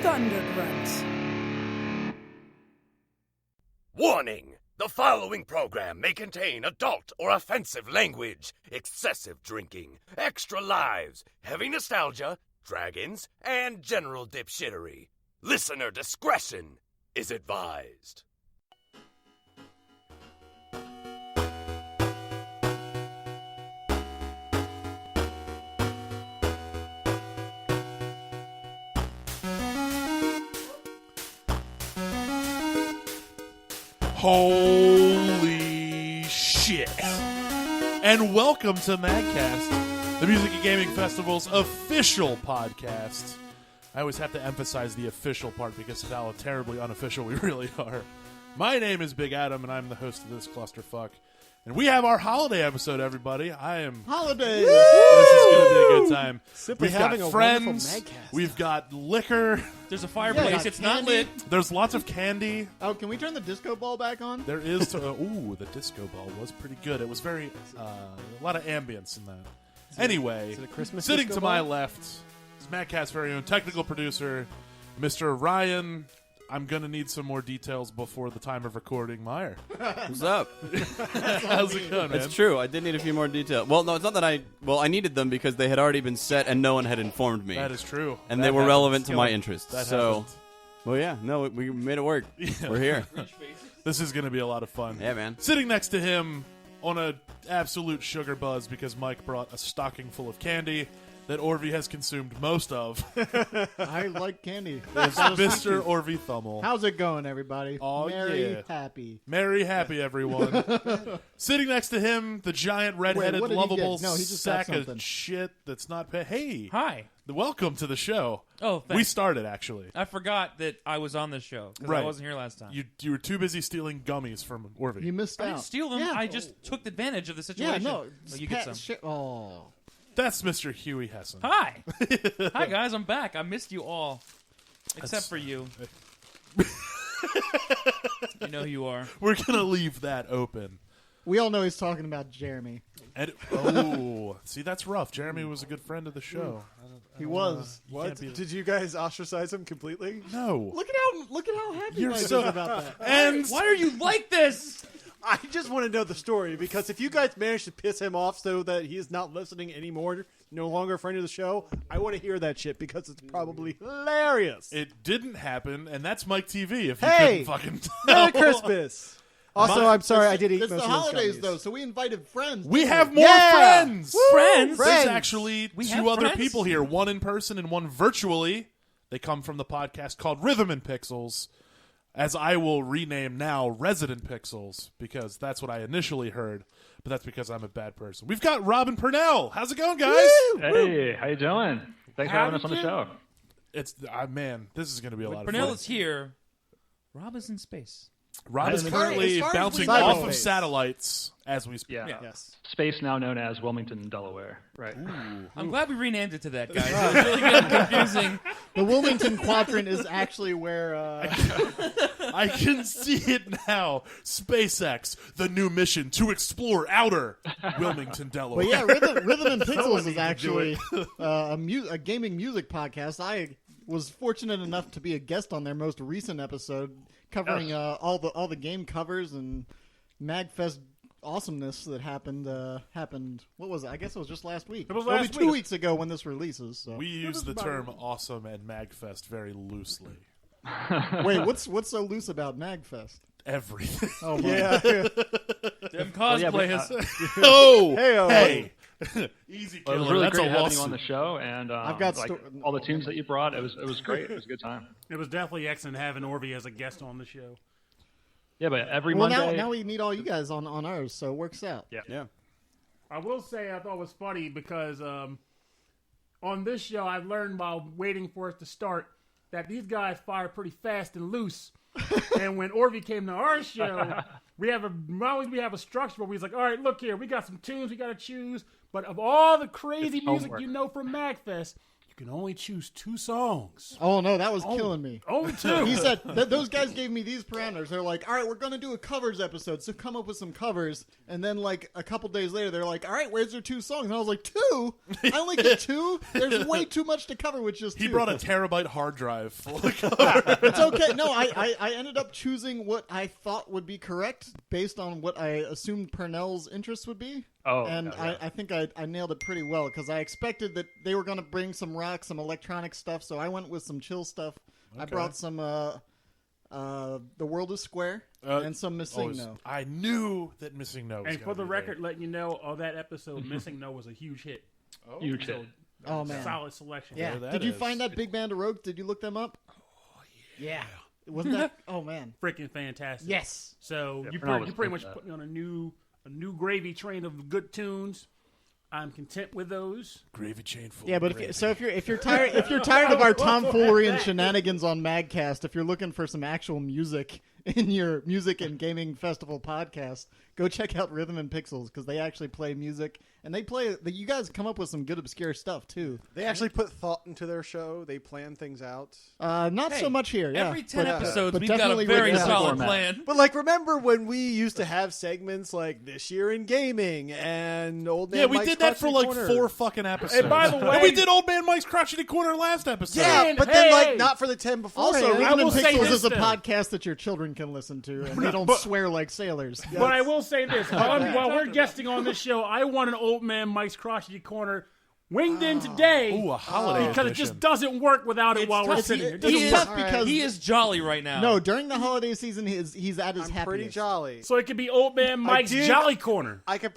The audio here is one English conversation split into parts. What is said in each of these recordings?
Thundergrunt. Warning! The following program may contain adult or offensive language, excessive drinking, extra lives, heavy nostalgia, dragons, and general dipshittery. Listener discretion is advised. Holy shit. And welcome to MAGCast, the Music and Gaming Festival's official podcast. I always have to emphasize the official part because of how terribly unofficial we really are. My name is Big Adam, and I'm the host of this clusterfuck. And we have our holiday episode, everybody. Holidays! This is going to be a good time. Simply We've got having a friends. wonderful MAGCast. We've got liquor. There's a fireplace. It's not lit. There's lots of candy. Oh, can we turn the disco ball back on? There is. Ooh, the disco ball was pretty good. It was very a lot of ambience in that. Anyway, is it a Christmas sitting disco to my ball? left is MAGCast's very own technical producer, Mr. Ryan. I'm gonna need some more details before the time of recording. Meyer, What's up? how's it going, man? It's true. I did need a few more details. Well, no, it's not that I needed them because they had already been set and no one had informed me. That is true, and that they were happens. relevant to my interests. That so, happened. well, yeah, no, we made it work. Yeah. We're here. This is gonna be a lot of fun. Yeah, man. Sitting next to him on a absolute sugar buzz because Mike brought a stocking full of candy that Orvie has consumed most of. I like candy. It's Mr. Orvie Thummel. How's it going, everybody? Oh, Merry, yeah. happy. Merry, happy, everyone. Sitting next to him, the giant, redheaded, what did he lovable get? No, he just got sack of something. shit that's not pay. Hey, Hi. welcome to the show. Oh, thanks. We started, actually. I forgot that I was on the show because Right. I wasn't here last time. You were too busy stealing gummies from Orvie. You missed I out. didn't steal them. Yeah. I just took advantage of the Yeah, situation. no. Oh, you get some. Oh. That's Mr. Huey Hessen. Hi. Hi, guys. I'm back. I missed you all. Except for you. You know who you are. We're going to leave that open. We all know he's talking about Jeremy. And, see, that's rough. Jeremy was a good friend of the show. He was. You can't be- Did you guys ostracize him completely? No. Look at how happy You're Mike so- is about that. And Why are you like this? I just want to know the story because if you guys managed to piss him off so that he is not listening anymore, no longer a friend of the show, I want to hear that shit because it's probably hilarious. it didn't happen, and that's Mike TV. If you Hey! couldn't fucking tell. Merry Christmas. Also, I'm sorry I did eat It's most the of those holidays, gummies. though, so we invited friends. We didn't have more Yeah! friends. Friends? There's actually We two have other friends? people here, one in person and one virtually. They come from the podcast called Rhythm and Pixels, as I will rename now Resident Pixels, because that's what I initially heard, but that's because I'm a bad person. We've got Robin Purnell. How's it going, guys? Hey, how you doing? Thanks for having us on the show. It's man, this is going to be a lot of Pernell fun. is here. Rob is in space. Rob is As far- currently as far as we bouncing know- off of Cyberspace. satellites as we speak. Yeah. Yeah. Yes. Space now known as Wilmington, Delaware. Right. I'm glad we renamed it to that, guys. It was really getting confusing. The Wilmington Quadrant is actually where... I can see it now. SpaceX, the new mission to explore outer Wilmington, Delaware. But yeah, Rhythm and Pixels is actually a gaming music podcast. I was fortunate enough to be a guest on their most recent episode, covering all the game covers and MAGFest awesomeness that happened. What was it? I guess it was just last week. It was It'll last be week. 2 weeks ago when this releases. So. We use the term awesome and MAGFest very loosely. Wait, what's so loose about MAGFest? Everything. Oh my. Yeah. Them cosplayers. Oh, Hey-o. hey. Easy Well, it killer. was really That's great a having lawsuit. you on the show, and I've got all the tunes that you brought. It was great. It was a good time. It was definitely excellent having Orvie as a guest on the show. Yeah, but every Well, Monday. now we need all you guys on ours, so it works out. Yeah. I will say I thought it was funny because on this show I've learned while waiting for it to start that these guys fire pretty fast and loose. And when Orvie came to our show, we have a structure where we was like, all right, look here, we got some tunes we got to choose, but of all the crazy It's music homework. you know from MAGFest, you can only choose 2 songs. Oh no, that was killing me. Only 2. He said those guys gave me these parameters. They're like, all right, we're going to do a covers episode, so come up with some covers. And then like a couple days later, they're like, all right, where's your 2 songs? And I was like, 2? I only get 2? There's way too much to cover with just 2. He brought a terabyte hard drive full of covers. It's okay. No, I ended up choosing what I thought would be correct based on what I assumed Purnell's interests would be. Oh, and yeah. I think I nailed it pretty well because I expected that they were going to bring some rock, some electronic stuff, so I went with some chill stuff. I brought some The World is Square and some Missing No. I knew that Missing No was And for the record, letting you know, that episode, Missing No was a huge hit. Huge hit. Oh, man. Solid selection. Yeah. Did you find that Big Band of Rogue? Did you look them up? Oh, yeah. Wasn't that? Oh, man. Freaking fantastic. Yes. So you Purnell pretty was much good put me on a new gravy train of good tunes. I'm content with those. Gravy chain full. Yeah, but of gravy. if you're tired of our tomfoolery and shenanigans on MAGCast, if you're looking for some actual music in your music and gaming festival podcast, go check out Rhythm and Pixels because they actually play music and they play. You guys come up with some good obscure stuff too. They actually put thought into their show. They plan things out. Not so much here. Yeah, Every 10 episodes, but we've got a definitely very with solid format. plan. But like, remember when we used to have segments like This Year in Gaming and Old Man Yeah, we Mike's did that for Crotchety like Corner? 4 fucking episodes. And by the way- and we did Old Man Mike's Crotchety Corner last episode. Yeah, but Hey! then like not for the 10 before. Also, I Rhythm and will say Pixels this, is a though. podcast that your children can listen to, and they don't swear like sailors. But I will say this: while we're guesting on this show, I want an Old Man Mike's Crotchety Corner winged in today. Ooh, a holiday because it edition. just doesn't work without it while we're tough. sitting here. It He doesn't is, work. because- he is jolly right now. No, during the holiday season, he's at his I'm happiest. pretty jolly. So it could be Old Man Mike's did- Jolly Corner. I could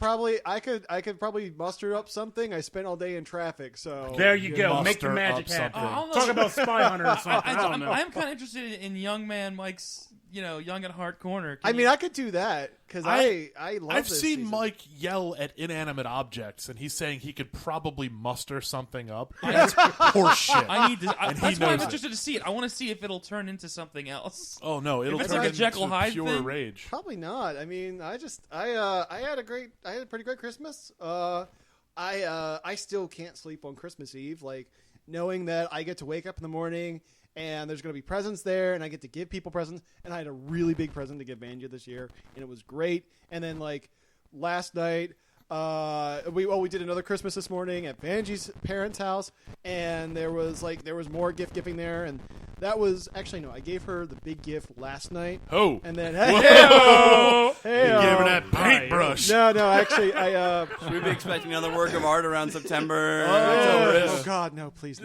probably muster up something. I spent all day in traffic, so There you go. muster Make the magic up happen. something. Talk about Spy Hunter or something. I don't know. I'm kind of interested in Young Man Mike's, young at heart corner. I mean, I could do that because I love I've this seen season. Mike yell at inanimate objects, and he's saying he could probably muster something up. That's horseshit. I need to. And he That's why I'm knows it. interested to see it. I want to see if it'll turn into something else. Oh no, it'll it's turn like a into Jekyll Hyde pure thing? rage. Probably not. I mean, I had a pretty great Christmas. I still can't sleep on Christmas Eve, like knowing that I get to wake up in the morning and there's going to be presents there and I get to give people presents. And I had a really big present to give Banjo this year and it was great. And then like last night, we did another Christmas this morning at Banji's parents' house, and there was more gift giving there, and that was actually no. I gave her the big gift last night. Oh, And then Whoa! hey, Give her that paintbrush. no, actually, I Should we be expecting another work of art around September? oh God, no, please,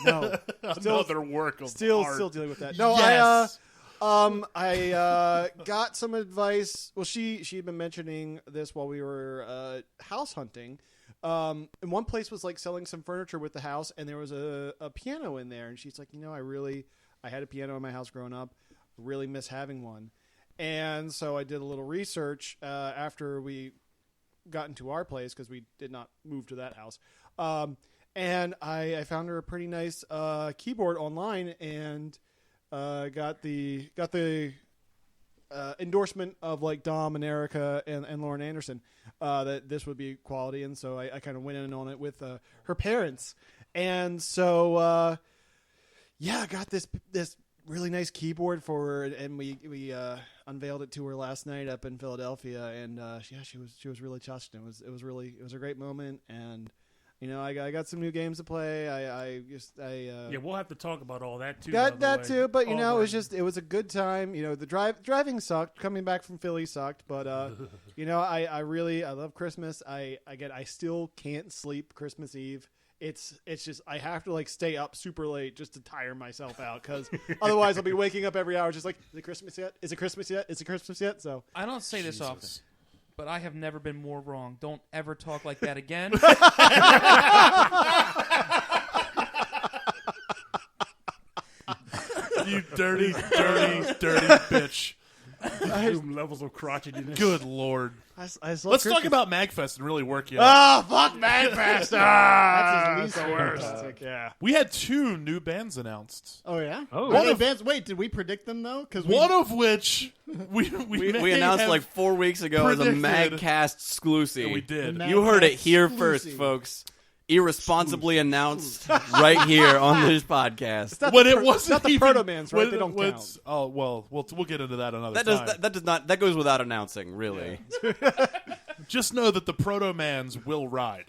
no. Another work of Still art. dealing with that. No, Yes. I got some advice. Well, she had been mentioning this while we were house hunting. And one place was like selling some furniture with the house, and there was a piano in there. And she's like, I had a piano in my house growing up. I really miss having one. And so I did a little research after we got into our place because we did not move to that house. And I found her a pretty nice keyboard online and got the endorsement of like Dom and Erica and Lauren Anderson that this would be quality, and so I kind of went in on it with her parents, and so I got this really nice keyboard for her, and we unveiled it to her last night up in Philadelphia, and she was really touched. And it was a great moment, and I got some new games to play. Yeah, we'll have to talk about all that too. That by the way. too, but All it was a good time. The driving sucked. Coming back from Philly sucked, but I love Christmas. I still can't sleep Christmas Eve. It's just I have to like stay up super late just to tire myself out because otherwise I'll be waking up every hour just like, is it Christmas yet? Is it Christmas yet? Is it Christmas yet? So I don't say this often, but I have never been more wrong. Don't ever talk like that again. You dirty bitch. Assume levels of crotchetiness. Good lord. I just love Let's Christmas. talk about MAGFest and really work you up. Oh, fuck MAGFest! That's his least worst. favorite. Yeah. We had 2 new bands announced. Oh yeah. Oh. Were they bands? Wait, did we predict them though? Because One of which we We announced like 4 weeks ago as a predicted. MAGCast exclusive. We did. The You heard it here Exclusive. first, folks. irresponsibly announced right here on this podcast. When it wasn't it's not the even Proto-Mans, right? when They it don't was- count. Oh well, we'll get into that another That time. does not. That goes without announcing, really. Just know that the Proto-Mans will ride.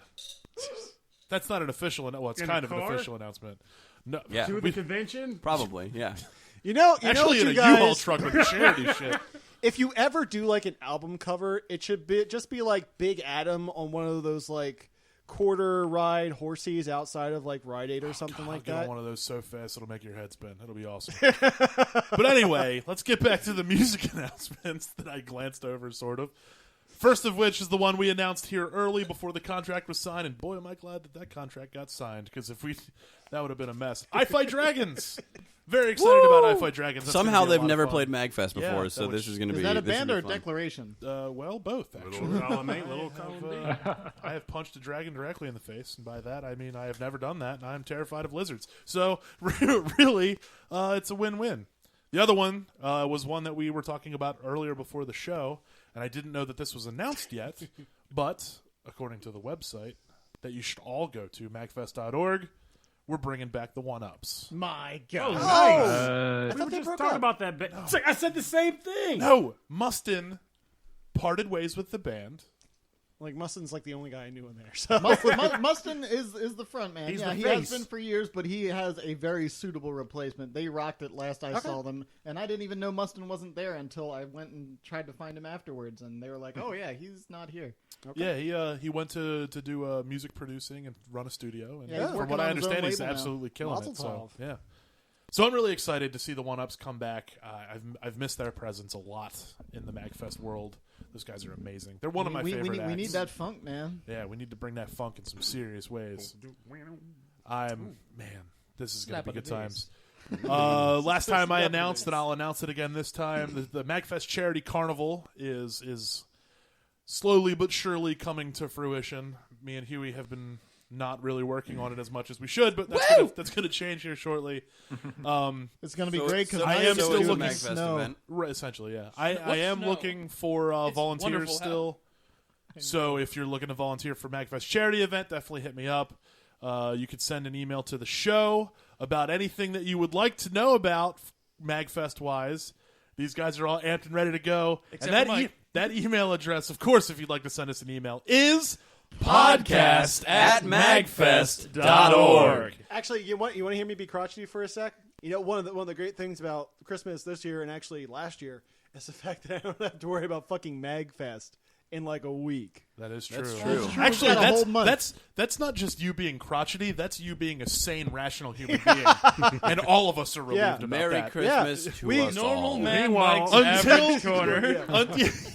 That's not an official. Well, it's In kind a of an car? official announcement. No, Yeah. To the convention? Probably. Yeah. You know actually, what in you a U-Haul guys, truck with charity shit. if you ever do like an album cover, it should just be like Big Adam on one of those like quarter ride horses outside of like Rite Aid or something I'll like get on that. one of those so fast it'll make your head spin. It'll be awesome. But anyway, let's get back to the music announcements that I glanced over, sort of. First of which is the one we announced here early before the contract was signed, and boy, am I glad that contract got signed, because that would have been a mess. I Fight Dragons! Very excited about I Fight Dragons. That's Somehow gonna be a they've lot of never fun. played MAGFest Yeah, before, that so would- this is going to Is be. that a this should band be or a fun. declaration? Well, both, actually. Little column A, little column B. I have punched a dragon directly in the face, and by that I mean I have never done that, and I am terrified of lizards. So, really, it's a win-win. The other one was one that we were talking about earlier before the show, and I didn't know that this was announced yet, but according to the website that you should all go to, magfest.org, we're bringing back the one-ups. My Oh, God. nice. We thought were they just broke talking up. about that. It's like, I said the same thing. No, Mustin parted ways with the band. Like Mustin's like the only guy I knew in there. So. Mustin is the front man. He's yeah, the he face. has been for years, but he has a very suitable replacement. They rocked it last I saw them, and I didn't even know Mustin wasn't there until I went and tried to find him afterwards, and they were like, "Oh yeah, he's not here." Yeah, he went to do music producing and run a studio, and Yeah, he's from working what I on his own understand, he's label now. absolutely killing Mazel it. So tov. yeah, so I'm really excited to see the One Ups come back. I've missed their presence a lot in the MAGFest world. Those guys are amazing. They're one of my favorite we acts. need that funk, man. Yeah, we need to bring that funk in some serious ways. This is going to be good times. Last time I announced, and I'll announce it again this time, the MAGFest Charity Carnival is slowly but surely coming to fruition. Me and Huey have been not really working on it as much as we should, but that's going to change here shortly. It's going to be great because I am still it's a looking MAGFest snow. event. Right, essentially, yeah. I am snow? looking for volunteers wonderful still. So if you're looking to volunteer for MAGFest charity event, definitely hit me up. You could send an email to the show about anything that you would like to know about MAGFest-wise. These guys are all amped and ready to go. Except and for Mike. that email address, of course, if you'd like to send us an email, is podcast@magfest.org. Actually, you want to hear me be crotchety for a sec? You know, one of the great things about Christmas this year and actually last year is the fact that I don't have to worry about fucking MAGFest in like a week. That is true. That's true. Actually, We've got a whole month. that's not just you being crotchety. That's you being a sane, rational human being, and all all of us are relieved Yeah. about Merry that. Christmas Yeah. to We- us Normal all. man Meanwhile, Mike's until- average corner.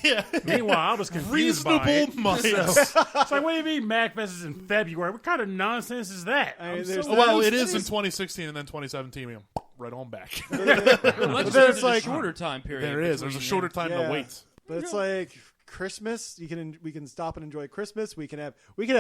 Yeah. Meanwhile, I was confused by Reasonable it. minds. It's like, what do you mean MAGFest is in February? What kind of nonsense is that? I mean, I'm there's so Oh, well, it confused. is in 2016 and then 2017. We right on back. Let's then just say it's there's like- a shorter time period. there is. There's a between shorter there. time to Yeah. wait. But it's like Christmas. We can stop and enjoy Christmas. We can have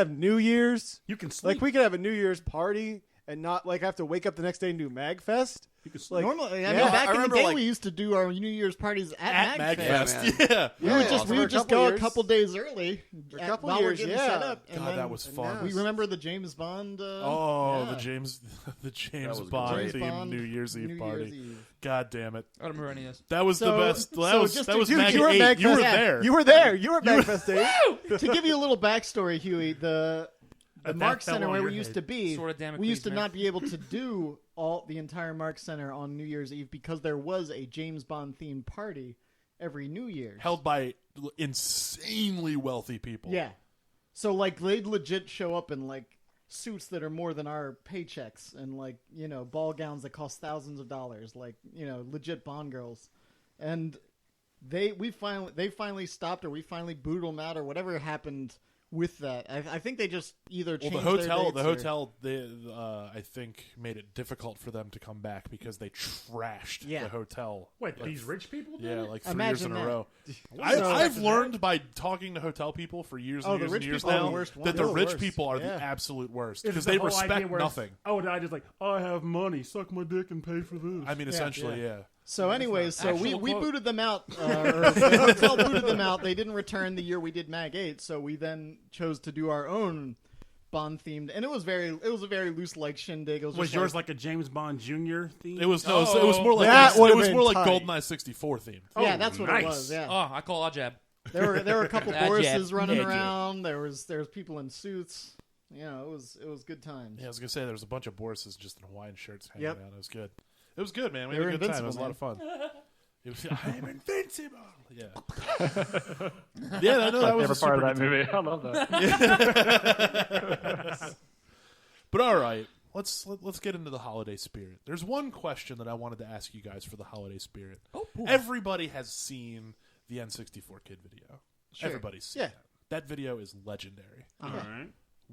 New Year's. You can sleep. Like we could have a New Year's party and not like have to wake up the next day and do MAGFest. You can sleep. Like, Normally, I Yeah. mean, back I in the remember, day, like- we used to do our New Year's parties at MAGFest. MAGFest. Yeah. We would awesome. we For a would just couple go a years. couple days early a couple while we're years, getting yeah. set up. And God, then that was fun. we remember the James Bond. Oh, yeah. the James was Bond great. themed Bond New Year's Eve New party. Year's Eve. God damn it. I don't remember any of this. That was the So- best. That so was just that to- was Dude, Mag you were 8. MAGFest. You were Yeah. there. You were there. You were at MAGFest 8. To give you a little backstory, Huey, the That Mark fell Center on where your we used head. to be, Sort of Damocles, we used to man. not be able to do the entire Mark Center on New Year's Eve because there was a James Bond themed party every New Year's. Held by insanely wealthy people. Yeah. So like they'd legit show up in like suits that are more than our paychecks and like, ball gowns that cost thousands of dollars, like, legit Bond girls. And they finally stopped, or we finally booted them out, or whatever happened with that. I think they just either Well, changed the hotel, their dates or- I think, made it difficult for them to come back because they trashed Yeah. the hotel. Wait, Like, these rich people? Yeah, Did? like 3 Imagine years in a that. row. So- I've learned by talking to hotel people for years Oh, and the years rich and years people are the now worst ones. that the They're the rich worst. people are the Yeah. absolute worst It's because the they whole idea respect where it's- nothing. Oh, I just like, I have money. Suck my dick and pay for this. I mean, essentially, yeah. So anyways, so we Actual quote. booted them out. Or the hotel booted them out. They didn't return the year we did Mag 8, so we then chose to do our own Bond themed, and it was a very loose like shindig. It was, Was just yours like a James Bond Jr. theme? It was no, it was more like That it would've was been more like tight. GoldenEye 64 themed. yeah, that's what nice. it was. Yeah, Oh, I call Ajab. there were a couple Ajab. Borises running Ajab. around. There was people in suits. Yeah, it was good times. Yeah, I was gonna say there was a bunch of Boris's just in Hawaiian shirts hanging Yep. out. It was good. It was good, man. We They had a were good time. It was a lot of invincible, fun. It was, I am invincible. Yeah. Yeah, I know that was Favorite a part of super that good time. movie. I love that. But all right, let's get into the holiday spirit. There's one question that I wanted to ask you guys for the holiday spirit. Everybody has seen the N64 Kid video. Sure. Everybody's seen Yeah. that video is legendary. All right.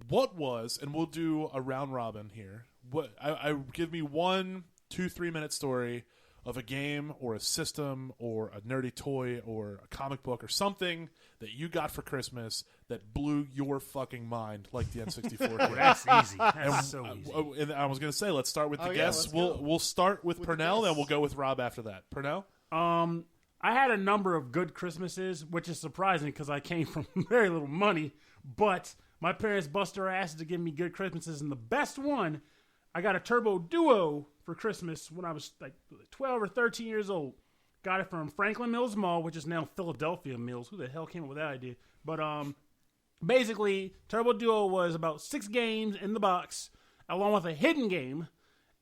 What was, and we'll do a round robin here. What I give me 1, 2, 3 minute story of a game or a system or a nerdy toy or a comic book or something that you got for Christmas that blew your fucking mind, like the N64 Kid. That's easy. That's so easy. And I was going to say, let's start with the yeah, guests. let's go. We'll start with the Purnell, then guests. we'll go with Rob after that. Purnell? I had a number of good Christmases, which is surprising because I came from very little money. But my parents bust their asses to give me good Christmases, and the best one, I got a Turbo Duo for Christmas when I was like 12 or 13 years old. Got it from Franklin Mills Mall, which is now Philadelphia Mills. Who the hell came up with that idea? But basically, Turbo Duo was about 6 games in the box, along with a hidden game.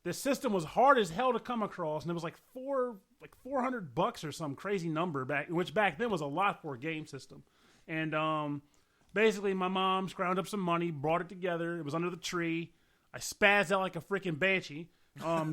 The system was hard as hell to come across, and it was like $400 or some crazy number which back then was a lot for a game system. And basically, my mom scrounged up some money, brought it together. It was under the tree. I spazzed out like a freaking banshee.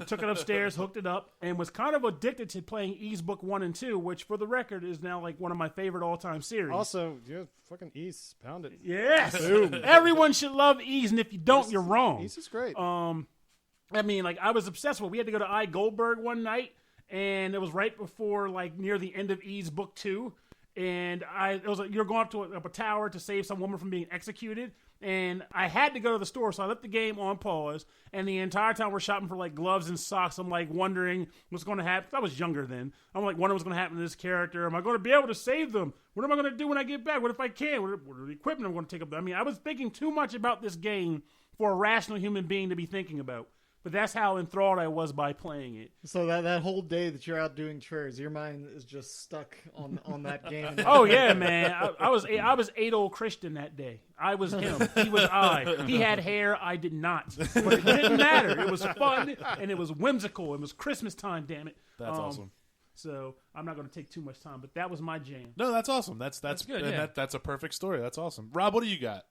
Took it upstairs, hooked it up, and was kind of addicted to playing Ys Book 1 and 2, which, for the record, is now like one of my favorite all-time series. Also, yeah, fucking East, pound it. Yes! Everyone should love Ys, and if you don't, you're wrong. East is great. I mean, like, I was obsessed with it. We had to go to I. Goldberg one night, and it was right before, like, near the end of Ys Book 2, and it was like, you're going up to a tower to save some woman from being executed, and I had to go to the store, so I left the game on pause, and the entire time we're shopping for, like, gloves and socks, I'm, like, wondering what's going to happen. I was younger then. I'm, like, wondering what's going to happen to this character. Am I going to be able to save them? What am I going to do when I get back? What if I can't? What are the equipment I'm going to take up? I mean, I was thinking too much about this game for a rational human being to be thinking about. But that's how enthralled I was by playing it. So that whole day that you're out doing chores, your mind is just stuck on that game. Oh yeah, man! I was Adol Christian that day. I was him. He was I. He had hair. I did not. But it didn't matter. It was fun and it was whimsical. It was Christmas time. Damn it! That's awesome. So I'm not going to take too much time, but that was my jam. No, that's awesome. That's good, and yeah. that's a perfect story. That's awesome. Rob, what do you got?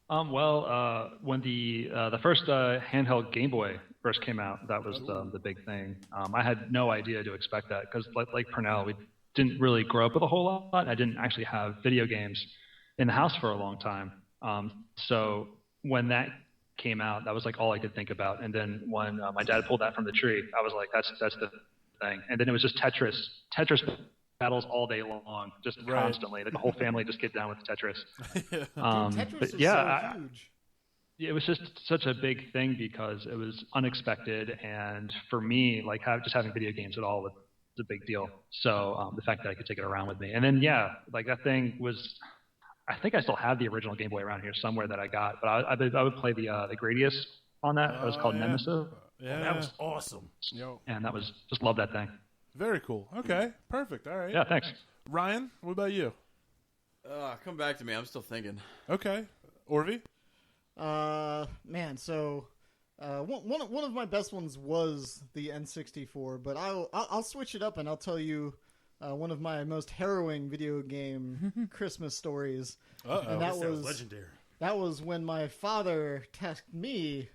When the first handheld Game Boy first came out, that was the big thing. I had no idea to expect that because, like Purnell, we didn't really grow up with a whole lot. I didn't actually have video games in the house for a long time. So when that came out, that was like all I could think about. And then when my dad pulled that from the tree, I was like, that's the thing. And then it was just Tetris battles all day long, just constantly. The whole family just get down with Tetris. Tetris but is yeah, so huge. it was just such a big thing because it was unexpected, and for me, like just having video games at all was a big deal. So the fact that I could take it around with me, and then like that thing was. I think I still have the original Game Boy around here somewhere that I got, but I would play the Gradius on that. It was called Nemesis. Yeah, That was awesome. And that was just love that thing. very cool. Okay, perfect. All right. Yeah, thanks. Ryan, what about you? Come back to me. I'm still thinking. Okay, Orvie. Man, so one of my best ones was the N64, but I'll switch it up and I'll tell you one of my most harrowing video game Christmas stories. And that was legendary. That was when my father tasked me,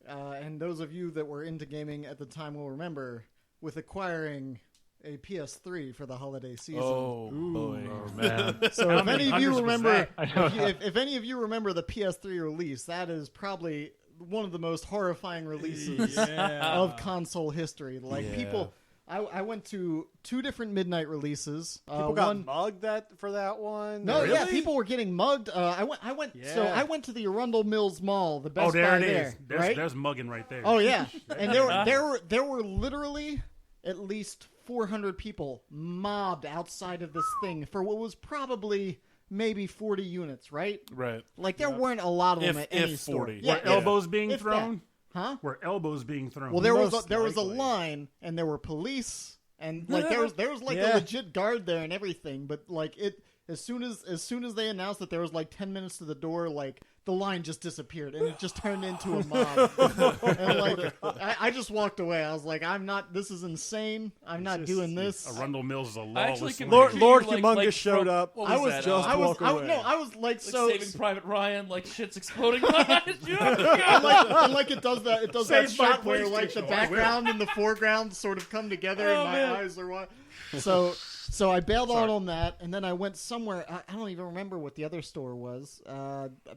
and those of you that were into gaming at the time will remember, with acquiring a PS3 for the holiday season. Oh boy. Oh man. So if any of you hundreds was remember, that? if any of you remember the PS3 release, that is probably one of the most horrifying releases of console history. Like people, I went to 2 different midnight releases. People got mugged for that one. No, Really? yeah, people were getting mugged. I went. So I went to the Arundel Mills Mall, the Best Oh, there Buy it there. is. There's, right? there's mugging right there. Oh yeah, and there were literally at least 400 people mobbed outside of this thing for what was probably maybe 40 units, right? Right. Like there weren't a lot of them at any if store. 40. Yeah, Were elbows being if thrown? that. Huh? Were elbows being thrown? Well, there was Most a likely. line, and there were police, and like there was like a legit guard there and everything. But like as soon as they announced that there was like 10 minutes to the door, like the line just disappeared and it just turned into a mob. And like I just walked away. I was like, this is insane. I'm not doing this. Arundel Mills is a I actually lawless can land. Lord picture you, Humongous showed from- up. what I was was that? just I was walk away. I was like Like so Saving Private Ryan, like shit's exploding behind you. and like it does that Save my shot where like the PlayStation. background and the foreground sort of come together and my man. eyes are what. So I bailed out on that, and then I went somewhere. I don't even remember what the other store was,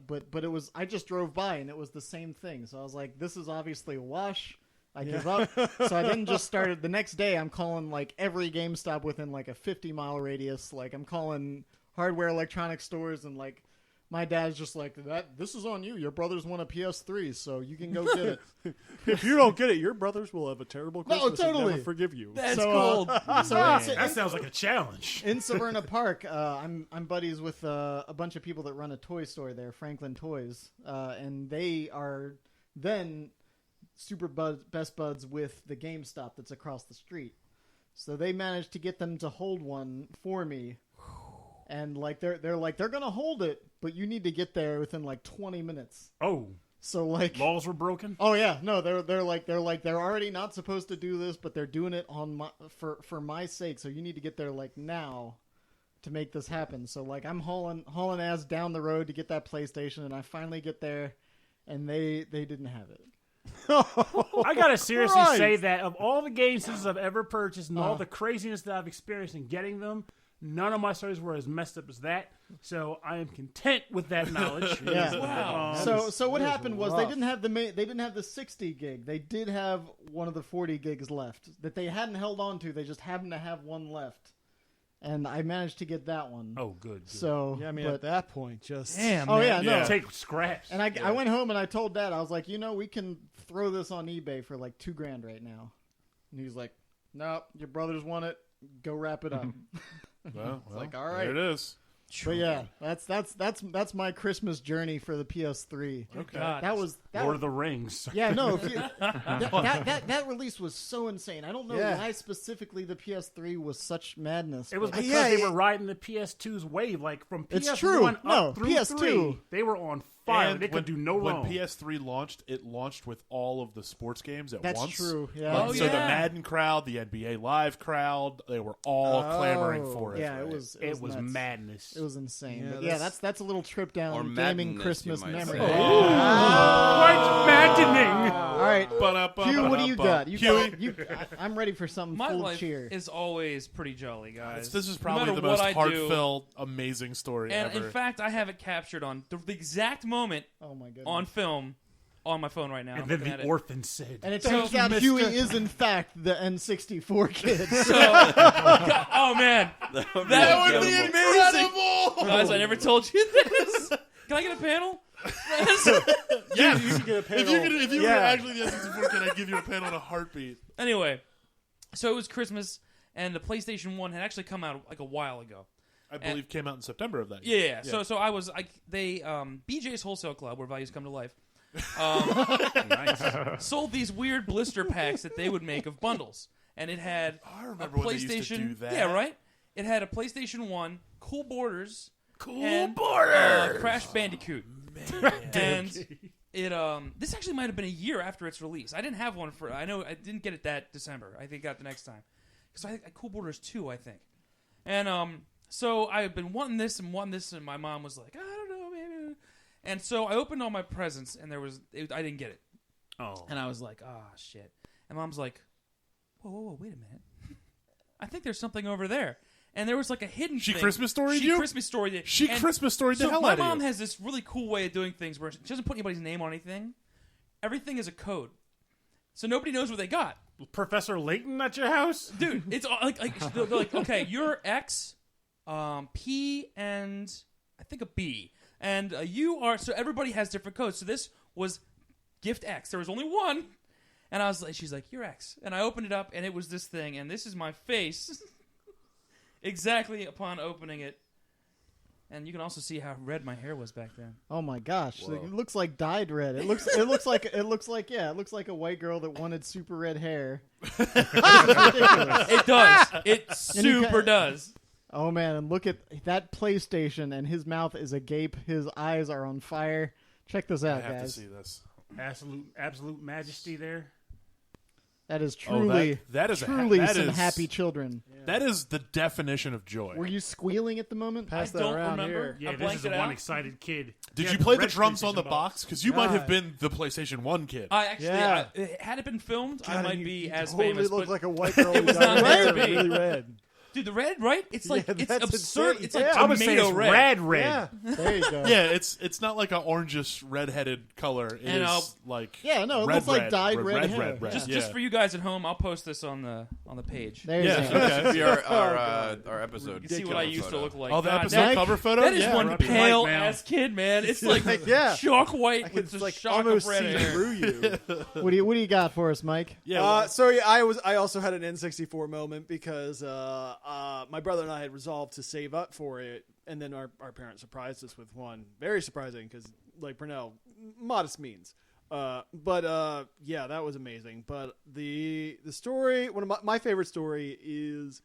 but it was. I just drove by, and it was the same thing. So I was like, "This is obviously a wash." I give up. So I then just started. The next day, I'm calling like every GameStop within like a 50-mile radius. Like I'm calling hardware, electronic stores, and like my dad's just like, this is on you. Your brothers want a PS3, so you can go get it. If you don't get it, your brothers will have a terrible Christmas and totally. never forgive you. That's So, cold. That sounds like a challenge. In Severna Park, I'm buddies with a bunch of people that run a toy store there, Franklin Toys, and they are then best buds with the GameStop that's across the street. So they managed to get them to hold one for me. And like they're gonna hold it, but you need to get there within like 20 minutes. Oh, So like laws were broken. oh yeah, no, they're already not supposed to do this, but they're doing it for my sake. So you need to get there like now to make this happen. So like I'm hauling ass down the road to get that PlayStation, and I finally get there, and they didn't have it. I gotta seriously Christ. say that of all the game systems I've ever purchased and all the craziness that I've experienced in getting them, none of my stories were as messed up as that. So I am content with that knowledge. Yeah. Wow. So what happened was they didn't have they didn't have the 60 gig. They did have one of the 40 gigs left that they hadn't held on to. They just happened to have one left, and I managed to get that one. Oh, good. So Yeah, I mean, but- at that point, just... Damn. oh man. yeah, no. Yeah. Take scraps. And I went home and I told Dad, I was like, we can throw this on eBay for like $2,000 right now. And he's like, nope, your brothers want it. Go wrap it up. Well, like, all right. there it is. But yeah, that's my Christmas journey for the PS3. Okay. God. That was Lord of the Rings. yeah, no. If you, that release was so insane. I don't know Yeah. why specifically the PS3 was such madness. It was but- because they were riding the PS2's wave, like from PS1 It's true. up No, through PS2. 3, they were on fire. And They could do no wrong. When PS3 launched, it launched with all of the sports games at That's once. true. Yeah. Oh, So yeah. the Madden crowd, the NBA Live crowd, they were all clamoring for it. Yeah, right? it was nuts. madness. It was insane. Yeah, But yeah, that's a little trip down Or gaming madness, Christmas you might memory. say. quite maddening. All right, Hugh, what do you got? I'm ready for something My full of life cheer. is always pretty jolly, guys. This is No probably matter the most what I do. heartfelt, amazing story And ever. in fact, I have it captured on the exact moment Oh my goodness. on film on my phone right now. And I'm then looking at the it. orphan said, And it So, turns out Mr. Huey is in fact the N64 kid. Oh man, that would be incredible. Guys, I never told you this. Can I get a panel? Yes. You should get a panel. If you were Yeah. actually the N64 kid, I'd give you a pen on a heartbeat. Anyway, so it was Christmas, and the PlayStation 1 had actually come out like a while ago. I believe came out in September of that year. Yeah. So I was like, BJ's Wholesale Club, where values come to life, sold these weird blister packs that they would make of bundles, and it had I remember a when they used to PlayStation. do that. Yeah, right. It had a PlayStation 1, Cool Borders, Cool Borders. Crash Bandicoot, and it this actually might have been a year after its release. I didn't have one for. I know I didn't get it that December. I think I got it the next time because I Cool Borders 2, I think, and so I had been wanting this, and my mom was like, I don't know, maybe. And so I opened all my presents, and I didn't get it. "Oh, And I was like, shit. And Mom's like, whoa, wait a minute. I think there's something over there. And there was like a hidden She thing. Christmas storied She you? Christmas storied it. She And Christmas storied the so hell my out of mom you. has this really cool way of doing things where she doesn't put anybody's name on anything. Everything is a code. So nobody knows what they got. Professor Layton at your house?" Dude, it's all, they're like, okay, you're X, P, and I think a B. And you are, so everybody has different codes. So this was gift X. There was only one. And I was like, she's like, you're X. And I opened it up, and it was this thing, and this is my face. Exactly upon opening it. And you can also see how red my hair was back then. Oh my gosh! Whoa. It looks like dyed red. It looks like a white girl that wanted super red hair. It's ridiculous. It does. It And you super ca- does. Oh man, and look at that PlayStation, and his mouth is agape. His eyes are on fire. Check this I out, have to guys. see this. Absolute majesty there. That is Oh, truly, that is truly that some is- happy children. That is the definition of joy. Were you squealing at the moment? Pass I that don't around remember. here. Yeah, I this blanked is the it one out. excited kid. Did Yeah, you the play the red drums on the PlayStation box? Because you might have God. been the PlayStation 1 kid. I actually, Yeah. had it been filmed, I God, might you be as totally famous. look But like a white girl it who was dyed not her hair meant to be. really red. dude, the red, right? It's like Yeah, it's that's absurd. insane. It's like Yeah. I would say tomato it's red. red. Yeah. There you go. Yeah, it's not like an orangish redheaded color. It And, is like Yeah, no, it red, looks like red, dyed red, red red, hair. red. Just Yeah. just for you guys at home, I'll post this on the page. There you Yeah, go. That should okay. be our episode. You can see what I used to look like. Oh, the God, episode that- cover photo. That is yeah, one right. pale White now. ass kid, man. It's like Yeah. chalk white I with can the like shock almost of red see hair. through you. What do you got for us, Mike? Yeah, well, So yeah, I also had an N64 moment because my brother and I had resolved to save up for it, and then our parents surprised us with one. Very surprising because, like Purnell, modest means. But yeah, that was amazing. But the story, one of my favorite story is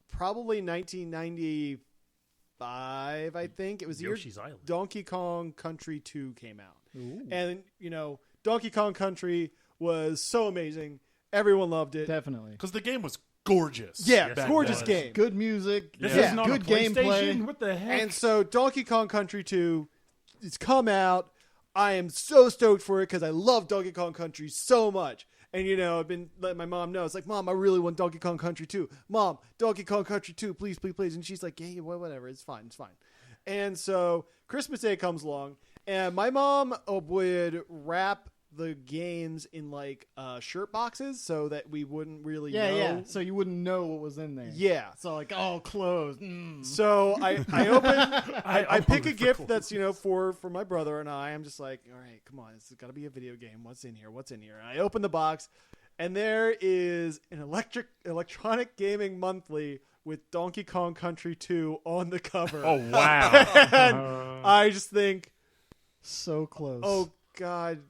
probably 1995. I think it was the year Yoshi's Island. Donkey Kong Country 2 came out. And Donkey Kong Country was so amazing. Everyone loved it. Definitely. because the game was gorgeous. Yeah, back gorgeous then. game. Good music. This Yeah. isn't on Good a PlayStation? gameplay. What the heck? And so Donkey Kong Country 2, it's come out. I am so stoked for it because I love Donkey Kong Country so much. And, I've been letting my mom know. It's like, Mom, I really want Donkey Kong Country 2. Mom, Donkey Kong Country 2, please, please, please. And she's like, yeah, whatever. It's fine. It's fine. And so Christmas Day comes along, and my mom would wrap the games in, like, shirt boxes so that we wouldn't really know. Yeah. So you wouldn't know what was in there. Yeah. So like, oh, closed. Mm. So I open, I I'm pick hungry a for gift clothes. that's for my brother and I. I'm just like, all right, come on, it's got to be a video game. What's in here? What's in here? And I open the box, and there is an electronic gaming monthly with Donkey Kong Country 2 on the cover. oh, wow. And I just think, So close. oh God,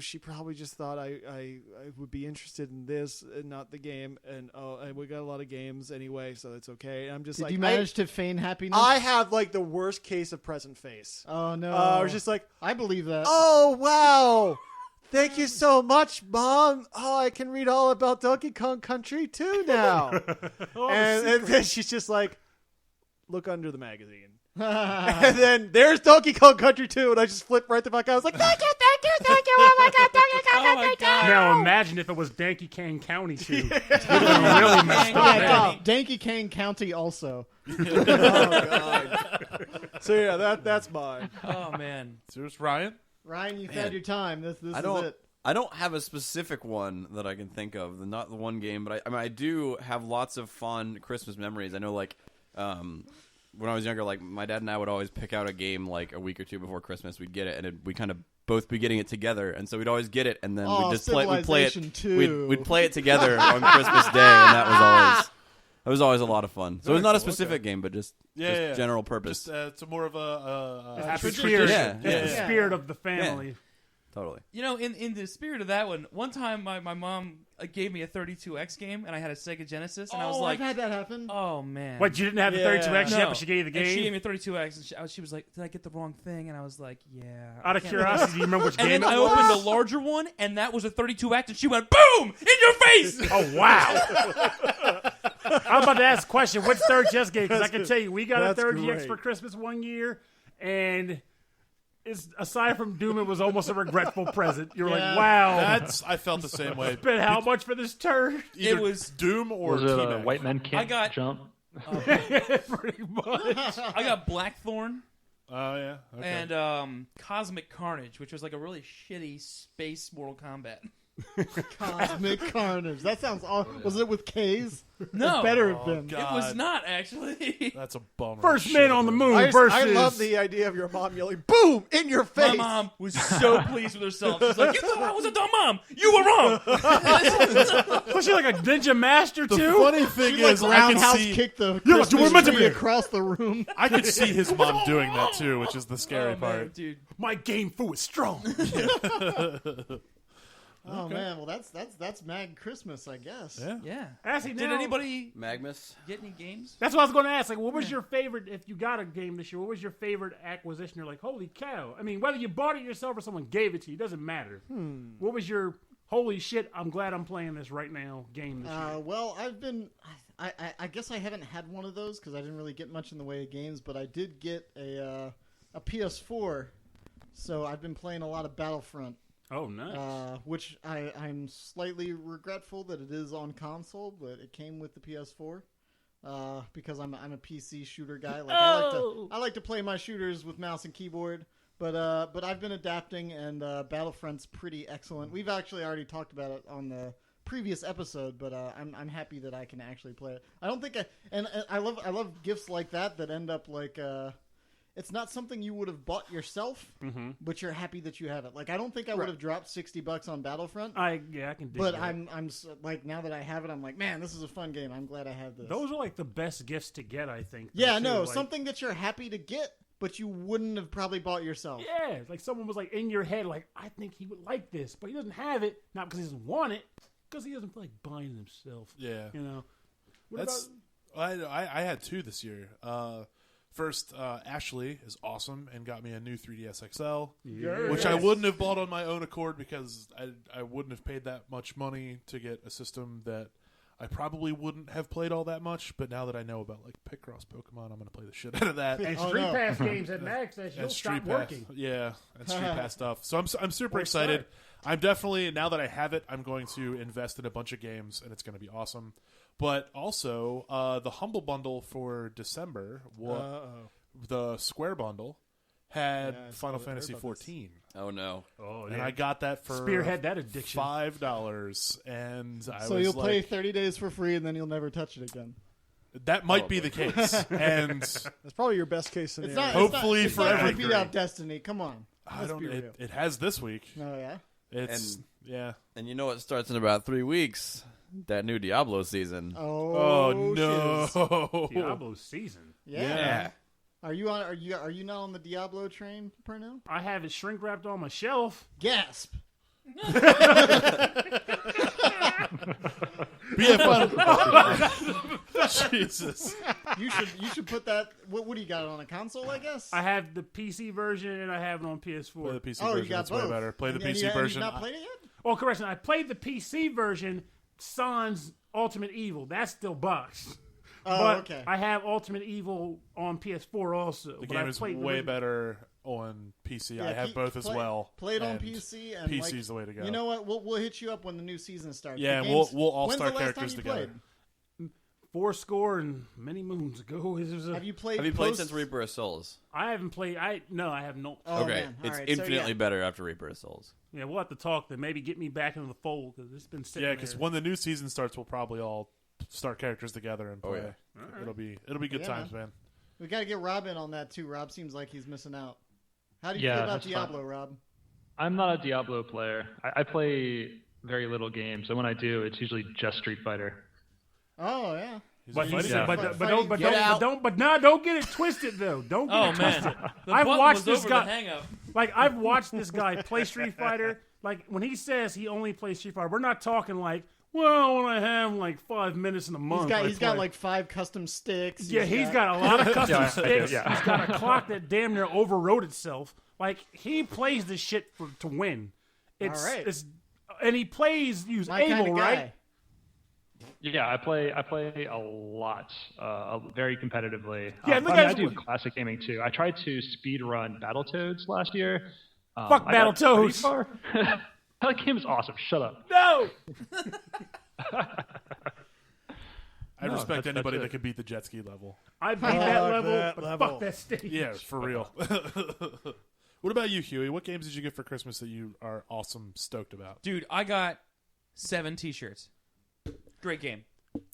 she probably just thought I would be interested in this and not the game. And and we got a lot of games anyway, so it's okay. And I'm just Did like, you manage to feign happiness? I have like the worst case of present face. Oh no. I was just like, I believe that. oh wow, thank you so much, Mom. Oh, I can read all about Donkey Kong Country 2 now. and then she's just like, look under the magazine. And then there's Donkey Kong Country 2, and I just flipped right the fuck out. I was like, thank you. Oh my God, Donkey Kong Oh my Country 2. God. Now imagine if it was Donkey Kong County too. It would have really messed up. Yeah, Donkey Kong County also. Oh God. So yeah, that's mine. Oh man. Serious, Ryan? Ryan, you've had your time. This I is don't. it. I don't have a specific one that I can think of. Not the one game, but I do have lots of fond Christmas memories. I know, like, when I was younger, like my dad and I would always pick out a game like a week or two before Christmas. We'd get it, and we'd kind of both be getting it together, and so we'd always get it, and then Oh, we'd just play it. Civilization 2. We'd play it together on Christmas Day, and that was always a lot of fun. So it's not a specific game, but just general purpose. Just, it's more of a Happy tradition. spirit. Yeah, Just yeah. the spirit of the family. Totally. In the spirit of that one time my mom gave me a 32X game, and I had a Sega Genesis, and I was like, I've had that happen. oh man. What, you didn't have the Yeah. 32X No. yet, but she gave you the And she game? gave me a 32X, and she was like, did I get the wrong thing? And I was like, yeah. Out of I can't curiosity, do you remember which And game then it I was? opened a larger one, and that was a 32X, and she went, boom! In your face! Oh, wow. I'm about to ask a question. What's third GX game? Because I can tell you, we got a That's third GX great. for Christmas one year, and aside from Doom, it was almost a regretful present. You're Yeah. like, wow. I felt the same way. Spent how much for this turd? Either It was- Doom or Was it T-Mac. White Men Can't I got- Jump? Pretty much. I got Blackthorn Oh yeah. Okay. and Cosmic Carnage, which was like a really shitty space Mortal Kombat. Cosmic Carnage. That sounds awful. Was it with K's? No. It better have been. God. It was not, actually. That's a bummer. First man on the moon I versus. love the idea of your mom yelling, "Boom!" in your face. My mom was so pleased with herself. She's like, you thought I was a dumb mom. You were wrong. Was she like a ninja master The too? funny thing She like is, I can roundhouse see kicked the Yeah, Christmas we're meant to tree be. across the room. I could see his mom doing that too, which is the scary Oh, man, part. dude. My game fu is strong. Oh man, well that's Mag Christmas, I guess. Yeah. Yeah. Actually, Did now- anybody Magnus. get any games? That's what I was going to ask. Like, what was your favorite? If you got a game this year, what was your favorite acquisition? You're like, holy cow! I mean, whether you bought it yourself or someone gave it to you, doesn't matter. What was your holy shit? I'm glad I'm playing this right now game this year. Well, I've been. I guess I haven't had one of those because I didn't really get much in the way of games, but I did get a PS4, so I've been playing a lot of Battlefront. Oh, nice. Which I'm slightly regretful that it is on console, but it came with the PS4 because I'm a PC shooter guy. Like I like to play my shooters with mouse and keyboard, but I've been adapting, and Battlefront's pretty excellent. We've actually already talked about it on the previous episode, but I'm happy that I can actually play it. I don't think I love gifts like that end up like. It's not something you would have bought yourself, but you're happy that you have it. Like I don't think I would have dropped $60 on Battlefront. I can dig But that. I'm like now that I have it, I'm like, man, this is a fun game. I'm glad I have this. Those are like the best gifts to get, I think. Yeah, too. no, Like, something that you're happy to get, but you wouldn't have probably bought yourself. Yeah, like someone was like in your head, like I think he would like this, but he doesn't have it, not because he doesn't want it, because he doesn't feel like buying it himself. Yeah. You know. What That's. about- I had two this year. First, Ashley is awesome and got me a new 3DS XL, which I wouldn't have bought on my own accord because I wouldn't have paid that much money to get a system that I probably wouldn't have played all that much. But now that I know about like Picross Pokemon, I'm going to play the shit out of that. And Oh, Street no. Pass games at Max says you'll And stop Street working. Pass, yeah, and Street Pass stuff. So I'm super Or excited. start. I'm definitely now that I have it, I'm going to invest in a bunch of games, and it's going to be awesome. But also, the Humble Bundle for December, the Square Bundle, had Yeah, I saw Final that. Fantasy Heard about this. 14, Oh no. Oh, and I got that for Spearhead that addiction. $5, and I So was you'll like, play 30 days for free, and then you'll never touch it again. that might be the case, and That's probably your best case scenario. It's not. Hopefully it's not, it's for not every beat out Destiny. Come on. I Let's don't. be real. It has this week. Oh yeah. It's And- yeah. And you know what starts in about 3 weeks? That new Diablo season. Oh no! shiz. Diablo season. Yeah. Are you on? Are you not on the Diablo train, Pernell? I have it shrink wrapped on my shelf. Gasp. Jesus. You should put that. What do you got on a console? I guess. I have the PC version and I have it on Play the PS4. PC Oh, version. you got That's both. way better. Play the And PC you've version. not played it yet? Oh, correction. I played the PC version. Sans Ultimate Evil. That's still boxed. Oh, but okay. I have Ultimate Evil on PS4 also. The but game I is played the way original. better on PC. Yeah, I have both as well. Play it on and PC. And PC's like, the way to go. You know what? We'll hit you up when the new season starts. Yeah, The we'll game's- all when's start the last characters time you together. played? 4 and many moons ago. Have you played? Have you played post- since Reaper of Souls? I haven't played. I have no. Oh, Okay, man. All it's right, so, infinitely yeah. better after Reaper of Souls. Yeah, we'll have to talk to maybe get me back into the fold because it's been sitting Yeah, because there. when the new season starts, we'll probably all start characters together and Oh, play. yeah. It'll be good Yeah, times, man. We got to get Rob in on that too. Rob seems like he's missing out. How do you Yeah, feel about that's fine. Diablo, Rob? I'm not a Diablo player. I play very little games, and when I do, it's usually just Street Fighter. Oh yeah. He's But, a he fighting said, game. don't get it twisted though. Don't get Oh it man, twisted. the I've button watched was this over guy- the hang up. Like I've watched this guy play Street Fighter. Like when he says he only plays Street Fighter, we're not talking like, well, when I have like 5 minutes in a month, He's got I play. like 5 custom sticks. Yeah, he's got a lot of custom Yeah, I do, sticks. yeah. He's got a clock that damn near overrode itself. Like he plays this shit to win. It's, All right. it's and he plays use my Able, kind of guy. right? Yeah, I play a lot, very competitively. Yeah, I look mean, at I his- do classic gaming too. I tried to speed run Battletoads last year. Fuck I got pretty Battletoads. far. That game is awesome. Shut up. No. I respect that's anybody it. that can beat the jet ski level. I beat that level, that but level. fuck that stage. Yeah, for real. What about you, Huey? What games did you get for Christmas that you are awesome stoked about? Dude, I got 7 T-shirts. Great game.